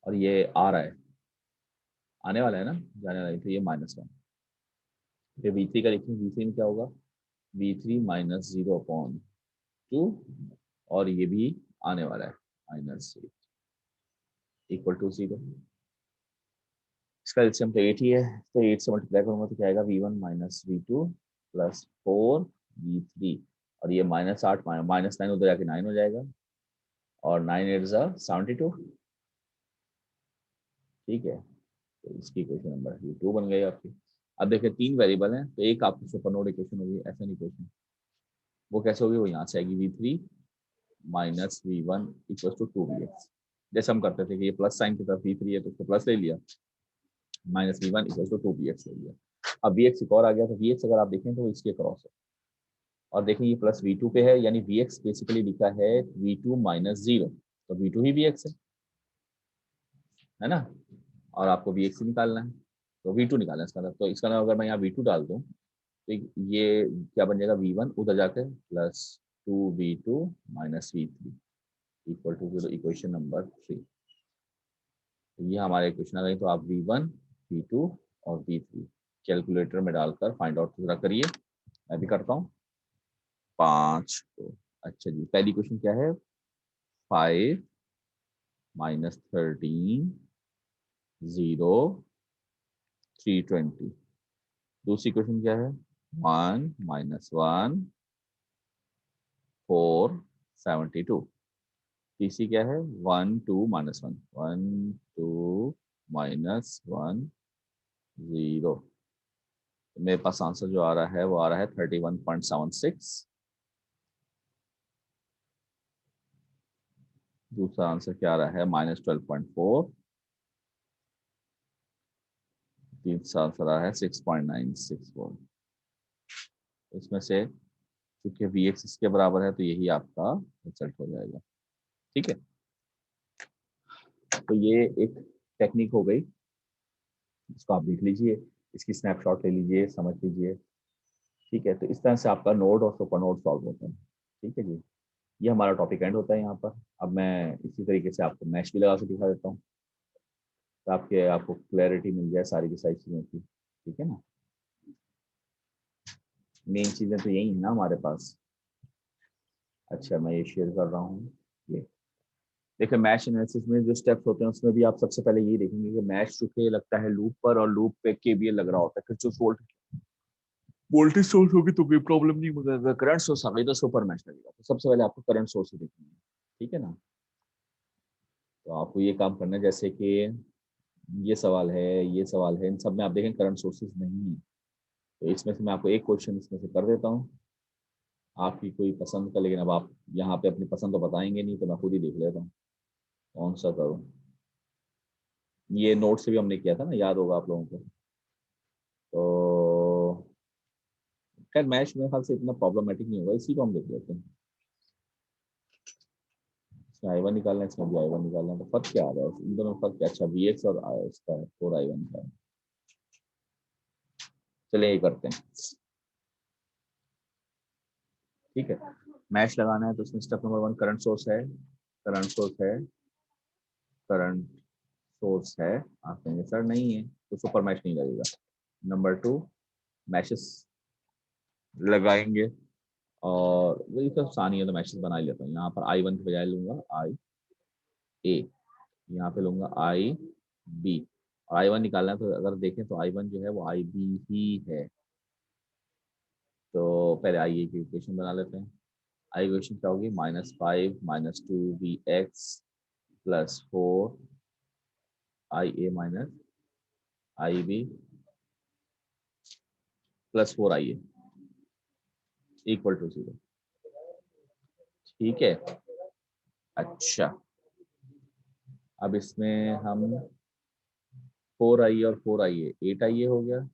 और ये आ रहा है, आने वाला है ना, जाने वाला है, तो ये -1। फिर V3 का लिखें, V3 में क्या होगा, V3 माइनस 0/2, और ये भी आने वाला है -8 इक्वल टू 0। इसका एलसीएम तो 8 ही है, तो 8 से मल्टीप्लाई करूंगा तो क्या आएगा, V1 minus V2 plus 4V3, और ये -8 -9 उधर जाके 9 हो जाएगा, और 9 8 72। ठीक है, तो इसकी इक्वेशन नंबर ये 2 बन गई आपकी। अब देखिए 3 वेरिएबल हैं, तो एक आपकी सुपर नोड इक्वेशन होगी, ऐसा नहीं इक्वेशन, वो कैसे होगी, वो यहाँ से आएगी, V3 minus V1 equal to 2Vx। जैसे हम करते थे कि ये प्लस साइन की तरफ V3 है तो उसको प्लस ले लिया, minus V1 equal to 2Vx ले लिया। अब Vx एक और आ गया, तो Vx अगर आप देखें तो इसके क्रॉस है, और देखिए ये प्लस V2 पे है, यानी Vx बेसिकली लिखा है V2 माइनस 0, तो V2 ही Vx है ना, और आपको Vx ही निकालना है, तो V2 निकालना है इसका मतलब। तो इसका मतलब अगर मैं यहाँ V2 डाल दूँ तो ये क्या बन जाएगा, V1 उधर जाकर plus 2V2 minus V3 equal to 0, equation number 3। तो ये हमारे इक्वेशन आ गई। तो आप V1 V2 और V3 कैलकुलेटर में डालकर फाइंड आउट जरा करिए, मैं भी करता हूँ। 5 तो अच्छा जी, पहली क्वेश्चन क्या है, 5 माइनस 13 0 320। दूसरी क्वेश्चन क्या है, 1 माइनस 1 4 72। तीसरी क्या है, 1 2 माइनस 1 1 2 माइनस 1 0। मेरे पास आंसर जो आ रहा है वो आ रहा है 31.76। दूसरा आंसर क्या आ रहा है, -12.4। तीसरा आंसर आ रहा है 6.964। इसमें से चूंकि Vx इसके बराबर है तो यही आपका रिजल्ट हो जाएगा। ठीक है, तो ये एक टेक्निक हो गई, इसको आप देख लीजिए, इसकी स्नैपशॉट ले लीजिए, समझ लीजिए। ठीक है, तो इस तरह से आपका नोड और सुपर नोड सॉल्व होता है। ठीक है जी, ये हमारा टॉपिक एंड होता है यहाँ पर। अब मैं इसी तरीके से आपको मैश भी लगा के दिखा देता हूँ, तो आपको क्लैरिटी मिल जाए सारी की सारी चीज़ों की। ठीक है ना, मेन चीज़ें तो यही है ना हमारे पास। अच्छा, मैं ये शेयर कर रहा हूँ। ये देखिए, मैश एनालिसिस में जो स्टेप्स होते हैं उसमें भी आप सबसे पहले ये देखेंगे कि मैश चुके लगता है लूप पर, और लूप पे केवीएल लग रहा होता है, फिर जो वोल्टेज सोर्स होगी तो कोई प्रॉब्लम नहीं होगा, अगर करंट सोर्स आ गई तो सुपर मैश लगेगा। तो सबसे पहले आपको करंट सोर्स ही देखेंगे। ठीक है ना, तो आपको ये काम करना है, जैसे कि ये सवाल है, ये सवाल है, इन सब में आप देखें करंट सोर्सेज नहीं है। तो इसमें से मैं आपको एक क्वेश्चन इसमें से कर देता हूँ, आपकी कोई पसंद का, लेकिन अब आप यहाँ पे अपनी पसंद तो बताएंगे नहीं, तो मैं खुद ही देख लेता हूँ कौन सा करूँ। ये नोट से भी हमने किया था ना, याद होगा आप लोगों को। खैर मैश मेरे ख्याल से इतना प्रॉब्लमेटिक नहीं होगा, इसी को हम देख लेते हैं। इसमें आई वन निकालना है, इसमें भी आई वन निकालना है, तो फर्क क्या आ रहा है इन दोनों में? फर्क क्या? अच्छा वी एक्स और इसका है 4i1 का है। चलिए ये करते हैं, ठीक है। मैश लगाना है तो इसमें स्टेप नंबर 1 करंट सोर्स है, करंट सोर्स है, करंट सोर्स है। आप कहेंगे सर नहीं है तो सुपर मैश नहीं लगेगा। नंबर 2 मैशेस लगाएंगे, और वही तो आसानी है तो मैशेस बना ही लेता हूँ। यहाँ पर i1 के बजाय लूंगा आई ए, यहाँ पे लूंगा आई बी, और आई वन निकालना है तो अगर देखें तो i1 जो है वो आई बी ही है। तो पहले आई ए की इक्वेशन बना लेते हैं। आई इक्वेशन क्या होगी? -5 -2 bx +4 I A minus I B +4 I A equal to 0। ठीक है। अच्छा अब इसमें हम 4i और 4i 8i हो गया,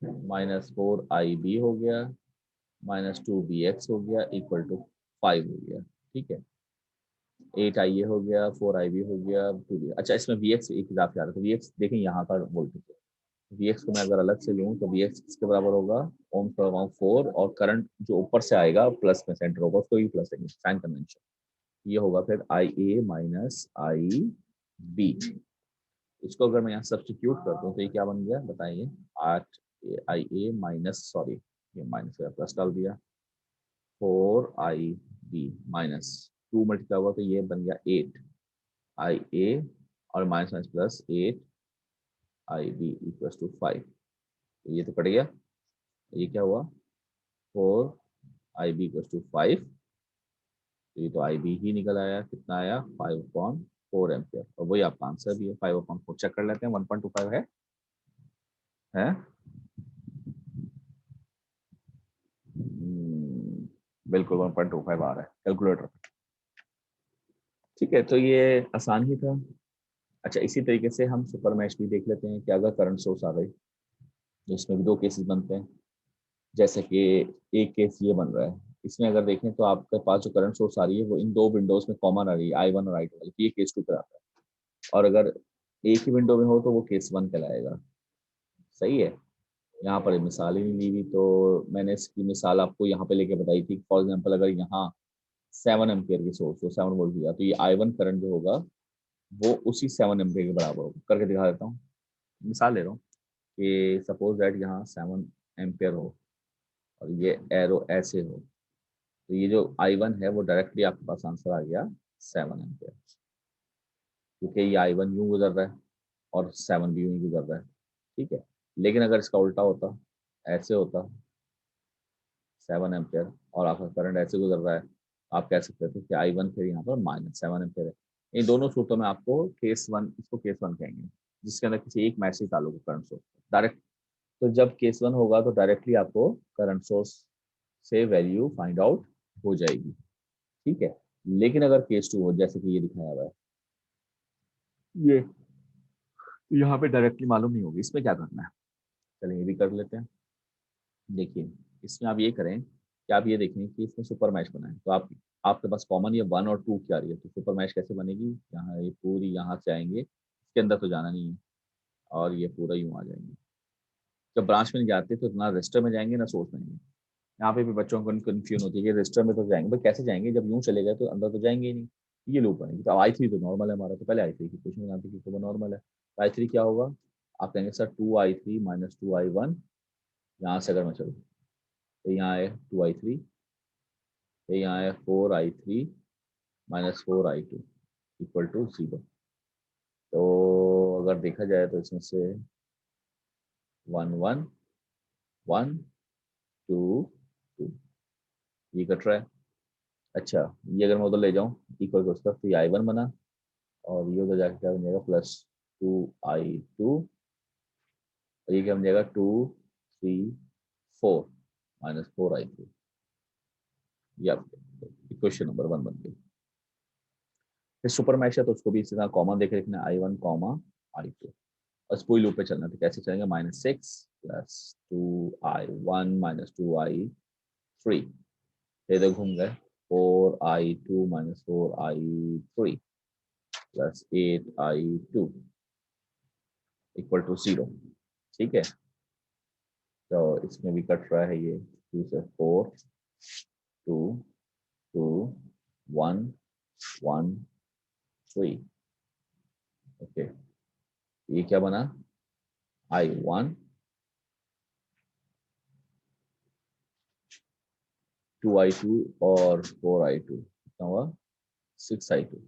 -4ib हो गया, -2bx हो गया इक्वल टू 5 हो गया। ठीक है, 8i हो गया, 4ib हो गया, 2b। अच्छा इसमें vx एक हिसाब से आ रहा है, तो vx देखें यहाँ का वोल्टेज है, vx को मैं अगर अलग से लूँ तो vx किसके बराबर होगा? ओम्स का लगाऊँ 4, और करंट जो ऊपर से आएगा प्लस में सेंटर होगा उसको भी प्लस लेंगे, साइन कन्वेंशन। ये होगा फिर आई ए माइनस आई बी। इसको अगर मैं यहाँ सब्सटीट्यूट कर दूँ तो ये क्या बन गया बताइए? 8 आई ए माइनस, सॉरी ये माइनस का प्लस डाल दिया, 4ib माइनस 2 मल्टीप्लाई हुआ तो ये बन गया 8ia, और minus minus plus 8ib equal to 5। ये तो कट गया, ये क्या हुआ? 4ib equal to 5। तो ये तो ib ही निकल आया, कितना आया? 5/4 एम्पियर, और वही आपका आंसर भी है 5/4। चेक कर लेते हैं 1.25 है? बिल्कुल 1.25 आ रहा है कैलकुलेटर। ठीक है, तो ये आसान ही था। अच्छा इसी तरीके से हम सुपर मैश भी देख लेते हैं कि अगर करंट सोर्स आ गई, इसमें भी दो केसेस बनते हैं। जैसे कि एक केस ये बन रहा है, इसमें अगर देखें तो आपके पास जो करंट सोर्स आ रही है वो इन दो विंडोज में कॉमन आ रही है, i1 और i2 वाली, ये केस 2 पे आता है। और अगर एक ही विंडो में हो तो वो केस 1 कहलाएगा। सही है। यहाँ पर मिसाल ही नहीं ली हुई, तो मैंने इसकी मिसाल आपको यहाँ पे लेके बताई थी। फॉर एग्जाम्पल अगर यहाँ 7 एम्पियर की सोर्स हो, 7 वोल्ट दिया, तो ये i1 करंट जो होगा वो उसी 7 एम्पियर के बराबर होगा। करके दिखा देता हूँ, मिसाल ले रहा हूँ कि सपोज दैट यहाँ 7 एम्पियर हो और ये एरो ऐसे हो, तो ये जो i1 है वो डायरेक्टली आपके पास आंसर आ गया 7 एम्पियर, क्योंकि ये i1 यूं गुजर रहा है और 7 भी यूं ही गुजर रहा है। ठीक है, लेकिन अगर इसका उल्टा होता, ऐसे होता 7 एम्पियर और आपका करंट ऐसे गुजर रहा है, आप कह सकते थे कि i1 फिर यहाँ पर -7 एम्पियर है। इन दोनों सूत्रों में आपको केस 1, इसको केस 1 कहेंगे, जिसके अंदर किसी एक मैच से ताल्लुक करंट सोर्स डायरेक्ट। तो जब केस 1 होगा तो डायरेक्टली आपको करंट सोर्स से वैल्यू फाइंड आउट हो जाएगी। ठीक है, लेकिन अगर केस 2 हो, जैसे कि ये दिखाया हुआ है, ये यहाँ पे डायरेक्टली मालूम नहीं होगी, इसमें क्या करना है? चलिए ये भी कर लेते हैं। देखिए इसमें आप ये करें कि आप ये देखें कि इसमें सुपर मैश बनाएं, तो आप आपके पास कॉमन ये 1 और 2 क्या रही है, तो सुपर मैश कैसे बनेगी? यहाँ ये पूरी यहाँ से आएंगे, इसके अंदर तो जाना नहीं है, और ये पूरा यूँ आ जाएंगे। जब ब्रांच में नहीं जाते तो ना रजिस्टर में जाएंगे ना सोर्स में जाएंगे। यहाँ पे भी बच्चों को कन्फ्यूजन होती है कि रजिस्टर में तो जाएंगे, भाई कैसे जाएंगे? जब यूँ चले गए तो अंदर तो जाएंगे ही नहीं। ये लूप बनेगी। तो i3 तो नॉर्मल है हमारा, तो पहले i3 की क्वेश्चन बनाते कि तो वो नॉर्मल है, तो i3 क्या होगा? आप कहेंगे सर 2i3 -2i1, यहाँ से अगर मैं चलूँ तो यहाँ है 2i3, तो यहाँ है 4i3 -4i2 इक्वल टू 0। तो अगर देखा जाए तो इसमें से 1 1 1 2 2 ये कट रहा है। अच्छा ये अगर मैं उधर ले जाऊँ इक्वल टू उसका, तो ये i1 बना, और ये उधर जाकर क्या बन जाएगा? +2i2, और ये क्या बन जाएगा? 2 3 4 -4i3। ये इक्वेशन नंबर 1 बन गई। फिर सुपर मैश है तो उसको भी इसी तरह कॉमन देखे रखना, i1 कॉमा i2, बस पूरी लूप पे चलना। तो कैसे चलेंगे? -6 प्लस 2i1 माइनस 2i3, ये तो घूम गए, 4i2 minus 4i3 plus 8i2 equal to 0। ठीक है, तो इसमें भी कट रहा है ये, 2 से 4, 2, 2, 1, 1, 3। ओके, ये क्या बना, i1 2i2 और 4i2 कितना हुआ, 6i2।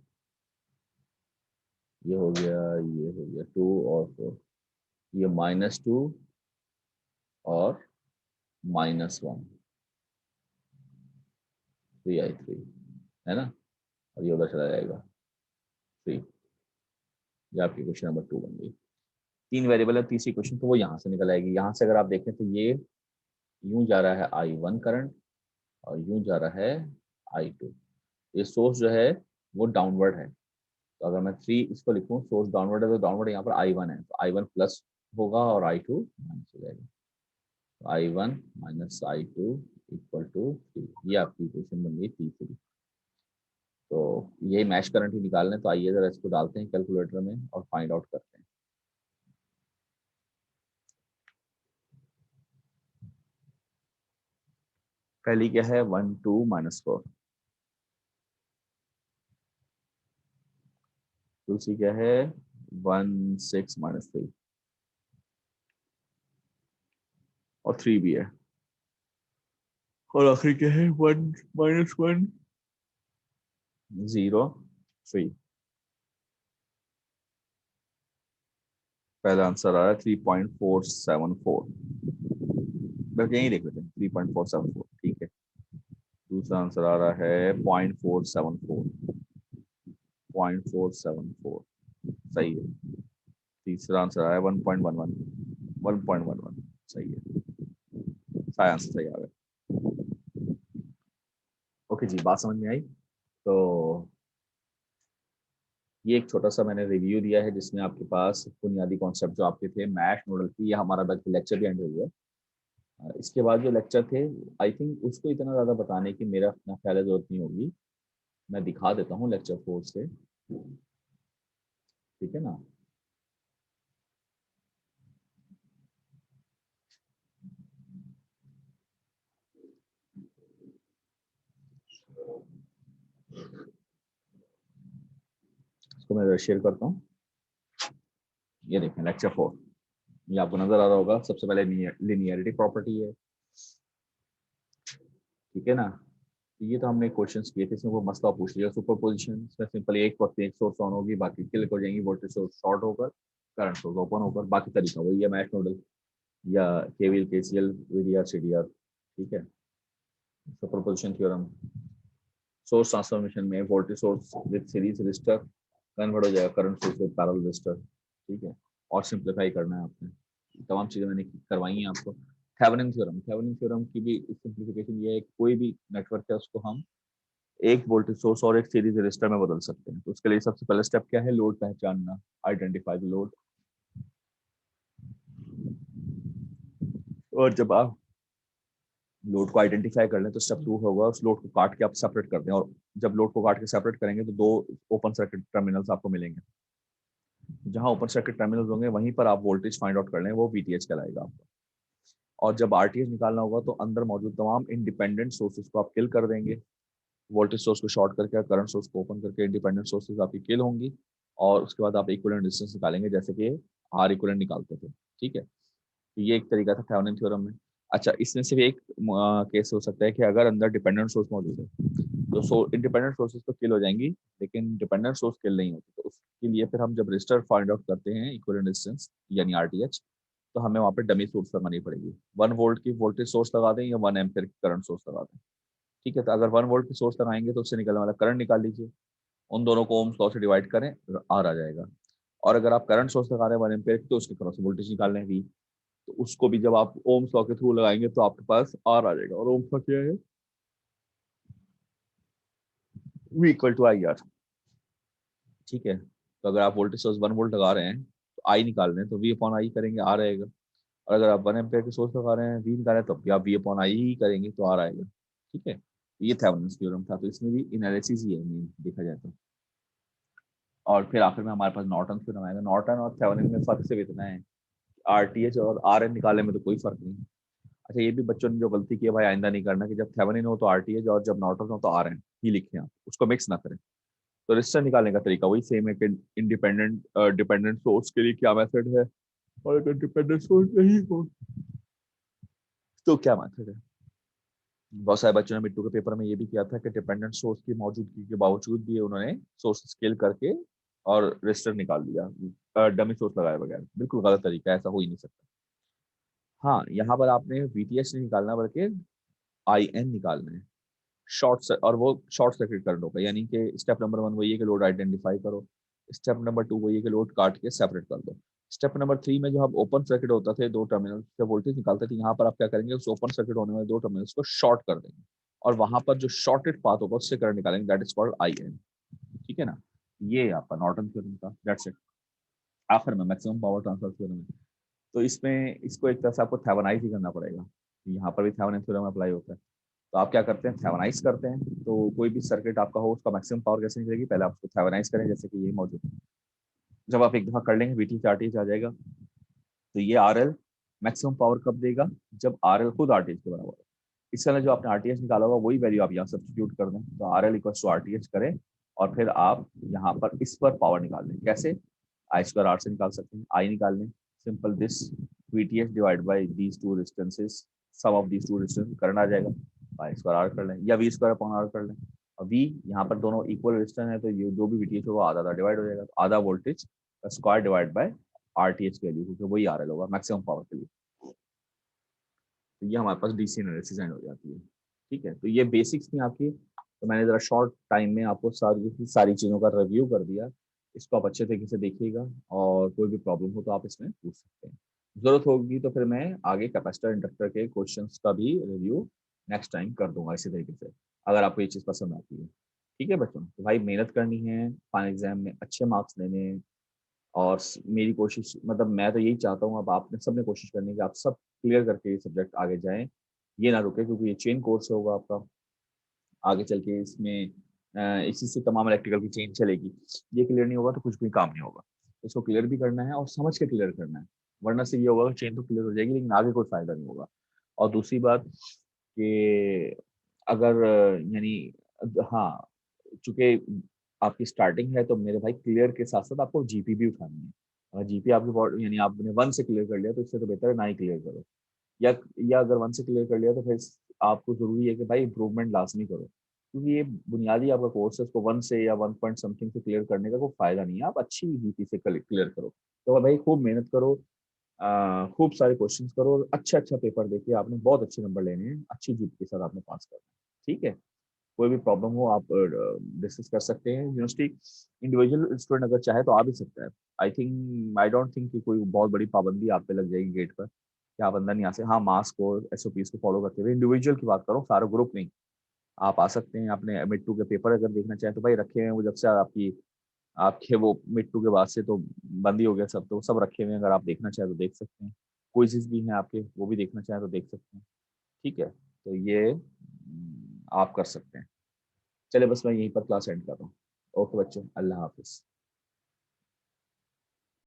ये हो गया, ये हो गया 2 और 4, ये -2 और -1, 3i3 है ना, और ये उधर चला जाएगा 3। ये आपकी क्वेश्चन नंबर 2 बन गई। 3 वेरिएबल है तीसरी क्वेश्चन, तो वो यहाँ से निकल आएगी। यहाँ से अगर आप देखें तो ये यूं जा रहा है i1 करंट और यूं जा रहा है i2। ये सोर्स जो है वो डाउनवर्ड है, तो अगर मैं 3 इसको लिखूं, सोर्स डाउनवर्ड है तो डाउनवर्ड यहाँ पर i1 है, तो i1 प्लस होगा और i2 माइनस हो जाएगा, तो i1 minus i2 equal to 3। ये आपकी इक्वेशन बन गई तीसरी। तो यही मैच करंट ही निकालना है, तो आइए जरा इसको डालते हैं कैलकुलेटर में और फाइंड आउट करते हैं। पहली क्या है, 1 2 -4, दूसरी क्या है 1 6 -3, और 3 भी है, और आखिरी क्या है 1 -1 0 3। पहला आंसर आ रहा है 3.474, बल्कि यही देख लेते हैं 3.474। ठीक है, दूसरा आंसर आ रहा है 0.474, सही है। तीसरा आंसर आया 1.11, सही है, सारे आंसर सही आ गए। ओके जी, बात समझ में आई। तो ये एक छोटा सा मैंने रिव्यू दिया है जिसमें आपके पास बुनियादी कॉन्सेप्ट जो आपके थे मैश नोडल की, ये हमारा बल्कि लेक्चर भी एंड हो गया। इसके बाद जो लेक्चर थे, आई थिंक उसको इतना ज़्यादा बताने की मेरा अपना ख्याल है जरूरत नहीं होगी। मैं दिखा देता हूँ लेक्चर 4 से, ठीक है ना। इसको मैं शेयर करता हूँ। ये देखें लेक्चर 4, ये आपको नजर आ रहा होगा। सबसे पहले लिनियरिटी प्रॉपर्टी है, ठीक है ना। ये तो हमने क्वेश्चंस किए थे, इसमें वो मसला पूछ लिया सुपर पोजिशन। इसमें सिंपल एक वक्त एक सोर्स ऑन होगी, बाकी क्लिक हो जाएंगी, वोल्टेज सोर्स शॉर्ट होकर करंट सोर्स ओपन होकर, बाकी तरीका वही है मैश नोडल या केवीएल केसीएल वीडीआर सीडीआर, ठीक है। Superposition theorem, source transformation में voltage source with series resistor convert हो जाएगा current source with parallel resistor, ठीक है। और सिंप्लीफाई करना है आपने, तमाम चीजें मैंने करवाई हैं आपको। थेवेनिन थ्योरम की भी सिंप्लीफिकेशन ये है कि कोई भी नेटवर्क है उसको हम एक वोल्टेज सोर्स और एक सीरीज रजिस्टर में बदल सकते हैं। तो उसके लिए सबसे पहला स्टेप क्या है, लोड पहचानना, आइडेंटिफाई द लोड। और जब आप लोड को आइडेंटिफाई कर लें तो स्टेप 2 होगा उस लोड को काट के आप सेपरेट कर दें, और जब लोड को काट के सेपरेट करेंगे तो दो ओपन सर्किट टर्मिनल्स आपको मिलेंगे। जहां ओपन सर्किट टर्मिनल्स होंगे वहीं पर आप वोल्टेज फाइंड आउट कर लें, वो वीटीएच कहलाएगा आपका। और जब आरटीएच निकालना होगा तो अंदर मौजूद तमाम इंडिपेंडेंट सोर्सेज को आप किल कर देंगे, वोल्टेज सोर्स को शॉर्ट करके, करंट सोर्स को ओपन करके इंडिपेंडेंट सोर्सेज आपकी किल होंगी। और उसके बाद आप इक्विवेलेंट रेजिस्टेंस निकालेंगे, जैसे कि आर इक्विवेलेंट निकालते थे, ठीक है। तो ये एक तरीका था थेवेनिन थ्योरम में। अच्छा, इसमें से भी एक केस हो सकता है कि अगर अंदर डिपेंडेंट सोर्स मौजूद है तो इंडिपेंडेंट सोर्सेज तो किल हो जाएंगी, लेकिन डिपेंडेंट सोर्स किल नहीं होती। तो उसके लिए फिर हम जब रजिस्टर फाइंड आउट करते हैं इक्विवेलेंट रेजिस्टेंस यानी आरटीएच, तो हमें वहाँ पे डमी सोर्स लगानी पड़ेगी। 1 वोल्ट की वोल्टेज सोर्स लगा दें या 1 एम्पियर की करंट सोर्स लगा दें, ठीक है। तो अगर 1 वोल्ट की सोर्स लगाएंगे तो उससे निकलने वाला करंट निकाल लीजिए, उन दोनों को ओम्स लॉ से डिवाइड करें, आर आ जाएगा। और अगर आप करंट सोर्स लगा रहे हैं 1 एम्पियर की, तो उसके क्रॉस वोल्टेज निकालने हैं वी, तो उसको भी जब आप ओम्स लॉ के थ्रू लगाएंगे तो आपके पास आर आ जाएगा। और ओम्स लॉ क्या है, V equal to I R, ठीक है। तो अगर आप वोल्टेज सोर्स 1 वोल्ट लगा रहे हैं तो आई निकाल रहे हैं, तो वी अपॉन आई करेंगे, आ रहेगा। और अगर आप 1 एम्पेयर की सोर्स लगा रहे हैं, वी निकाल रहे हैं, तो भी आप वी अपॉन आई ही करेंगे तो आर आएगा। ठीक है, ये थेवेनिन्स थ्योरम था, तो इसमें भी एनालिसिस ही है मेन देखा जाए तो। और फिर आखिर में हमारे पास नॉर्टन थ्योरम आएगा। नॉर्टन और थेवेनिन में फर्क सिर्फ इतना है, आरटीएच और आरएन निकालने में तो कोई फर्क नहीं। अच्छा, ये भी बच्चों ने जो गलती की है भाई, आइंदा नहीं करना कि जब थेवेनिन हो तो आरटीएच और जब नॉर्टन हो तो आरएन ही लिखें, आप उसको मिक्स ना करें। तो रेजिस्टर निकालने का तरीका वही सेम है कि इंडिपेंडेंट डिपेंडेंट सोर्स के लिए क्या मेथड है, और अगर डिपेंडेंट सोर्स नहीं हो तो क्या मेथड है। बहुत सारे बच्चों ने मिट्टू के पेपर में ये भी किया था कि डिपेंडेंट सोर्स की मौजूदगी के बावजूद भी उन्होंने सोर्स स्केल करके और रेजिस्टर निकाल दिया डमी सोर्स लगाए बगैर। बिल्कुल गलत तरीका है, ऐसा हो ही नहीं सकता। हाँ, यहाँ पर आपने वीटीएच नहीं निकालना बल्कि आईएन निकालना है, और वो शॉर्ट सर्किट करंट होगा। यानी कि स्टेप नंबर 1 वही है कि लोड आइडेंटिफाई करो, स्टेप नंबर 2 वही है कि लोड काट के सेपरेट कर दो। स्टेप नंबर 3 में जो हम ओपन सर्किट होता थे, दो टर्मिनल से वोल्टेज निकालते थे, यहाँ पर आप क्या करेंगे, उस ओपन सर्किट होने वाले दो टर्मिनल्स को शॉर्ट कर देंगे और वहां पर जो शॉर्टेड पाथ होगा उससे करंट निकालेंगे, that is called I N. ठीक है ना, ये आपका नॉर्टन थ्योरम था, दैट्स इट। आखिर में मैक्सिमम पावर ट्रांसफर थ्योरम है। तो इसमें इसको एक तरह से आपको थेवेनाइज ही करना पड़ेगा, यहाँ पर भी थेवेनिन थ्योरम अप्लाई होता है। तो आप क्या करते हैं, थेवेनाइज करते हैं। तो कोई भी सर्किट आपका हो उसका मैक्सिमम पावर कैसे निकलेगी, पहले आप उसको थेवेनाइज करें, जैसे कि ये मौजूद है। जब आप एक दफा कर लेंगे वीटी आरटीएच आ जाएगा। तो ये आरएल मैक्सिमम पावर कब देगा, जब आरएल खुद आरटीएच के बराबर है। इसके अलावा जो आपने आरटीएच निकाला होगा वही वैल्यू आप यहाँ सब्सटीट्यूट कर दें, तो आरएल इक्वल टू आरटीएच करें और फिर आप यहाँ पर इस पर पावर निकाल लें। कैसे, आई स्क्वायर आर से निकाल सकते हैं, आई निकाल लें, simple this VTH divide by these two resistances, sum of these two resistance current आ जाएगा, आई स्क्वायर आर कर लें या वी स्क्वायर अपॉन आर कर लें। और वी यहाँ पर दोनों इक्वल रेजिस्टेंस है, तो ये जो भी वीटीएच होगा आधा आधा डिवाइड हो जाएगा, तो आधा वोल्टेज का स्क्वायर डिवाइड बाय आरटीएच की वैल्यू, क्योंकि वही आरएल होगा मैक्सिमम पावर के लिए। तो ये हमारे पास डीसी एनालिसिस एंड हो जाती है। ठीक है, तो ये बेसिक्स थी आपकी। तो मैंने जरा शॉर्ट टाइम में आपको सारी सारी चीज़ों का रिव्यू कर दिया। इसको आप अच्छे तरीके से देखिएगा और कोई भी प्रॉब्लम हो तो आप इसमें पूछ सकते हैं। जरूरत होगी तो फिर मैं आगे कैपेसिटर इंडक्टर के क्वेश्चंस का भी रिव्यू नेक्स्ट टाइम कर दूंगा इसी तरीके से, अगर आपको ये चीज़ पसंद आती है। ठीक है बच्चों, तो भाई मेहनत करनी है, फाइनल एग्जाम में अच्छे मार्क्स लेने हैं। और मेरी कोशिश, मतलब मैं तो यही चाहता हूँ, अब आपने सबने कोशिश करनी है कि आप सब क्लियर करके ये सब्जेक्ट आगे जाएं, ये ना रुके, क्योंकि ये चेन कोर्स होगा आपका आगे चल के। इसमें इसी से तमाम इलेक्ट्रिकल की चेन चलेगी। ये क्लियर नहीं होगा तो कुछ भी काम नहीं होगा। इसको क्लियर भी करना है और समझ के क्लियर करना है, वरना से ये होगा कि चेन तो क्लियर हो जाएगी लेकिन आगे कोई फायदा नहीं होगा। और दूसरी बात कि अगर यानी हाँ, चूंकि आपकी स्टार्टिंग है तो मेरे भाई क्लियर के साथ साथ आपको जीपी भी उठानी है। अगर जीपी आपकी यानी आपने 1 से क्लियर कर लिया तो इससे तो बेहतर है ना ही क्लियर करो। या या अगर 1 से क्लियर कर लिया तो फिर आपको जरूरी है कि भाई इंप्रूवमेंट लाजमी करो, क्योंकि ये बुनियादी आपका कोर्स है, उसको 1 से या 1 पॉइंट समथिंग से क्लियर करने का कोई फायदा नहीं है। आप अच्छी जीपी से क्लियर करो। तो भाई खूब मेहनत करो, खूब सारे क्वेश्चंस करो और अच्छा अच्छा पेपर देखिए, आपने बहुत अच्छे नंबर लेने हैं, अच्छी जीपी के साथ आपने पास करना है। ठीक है, कोई भी प्रॉब्लम हो आप डिस्कस कर सकते हैं। यूनिवर्सिटी इंडिविजुअल स्टूडेंट अगर चाहे तो आ भी सकता है। आई डोंट थिंक कि कोई बहुत बड़ी पाबंदी आप पे लग जाएगी गेट पर कि आप अंदर नहीं आ सकते। हाँ, मास्क और एसओपीज को फॉलो करते हुए, इंडिविजुअल की बात करो, सारा ग्रुप नहीं। आप आ सकते हैं, अपने मिड टू के पेपर अगर देखना चाहें तो भाई रखे हैं वो, जब से आपकी आपके वो मिड टू के बाद से तो बंद ही हो गया सब, तो सब रखे हुए हैं, अगर आप देखना चाहें तो देख सकते हैं। क्विज़ेस भी हैं आपके, वो भी देखना चाहें तो देख सकते हैं। ठीक है, तो ये आप कर सकते हैं। चले बस मैं यहीं पर क्लास एंड कर रहा हूँ। ओके बच्चों, अल्लाह हाफिज़।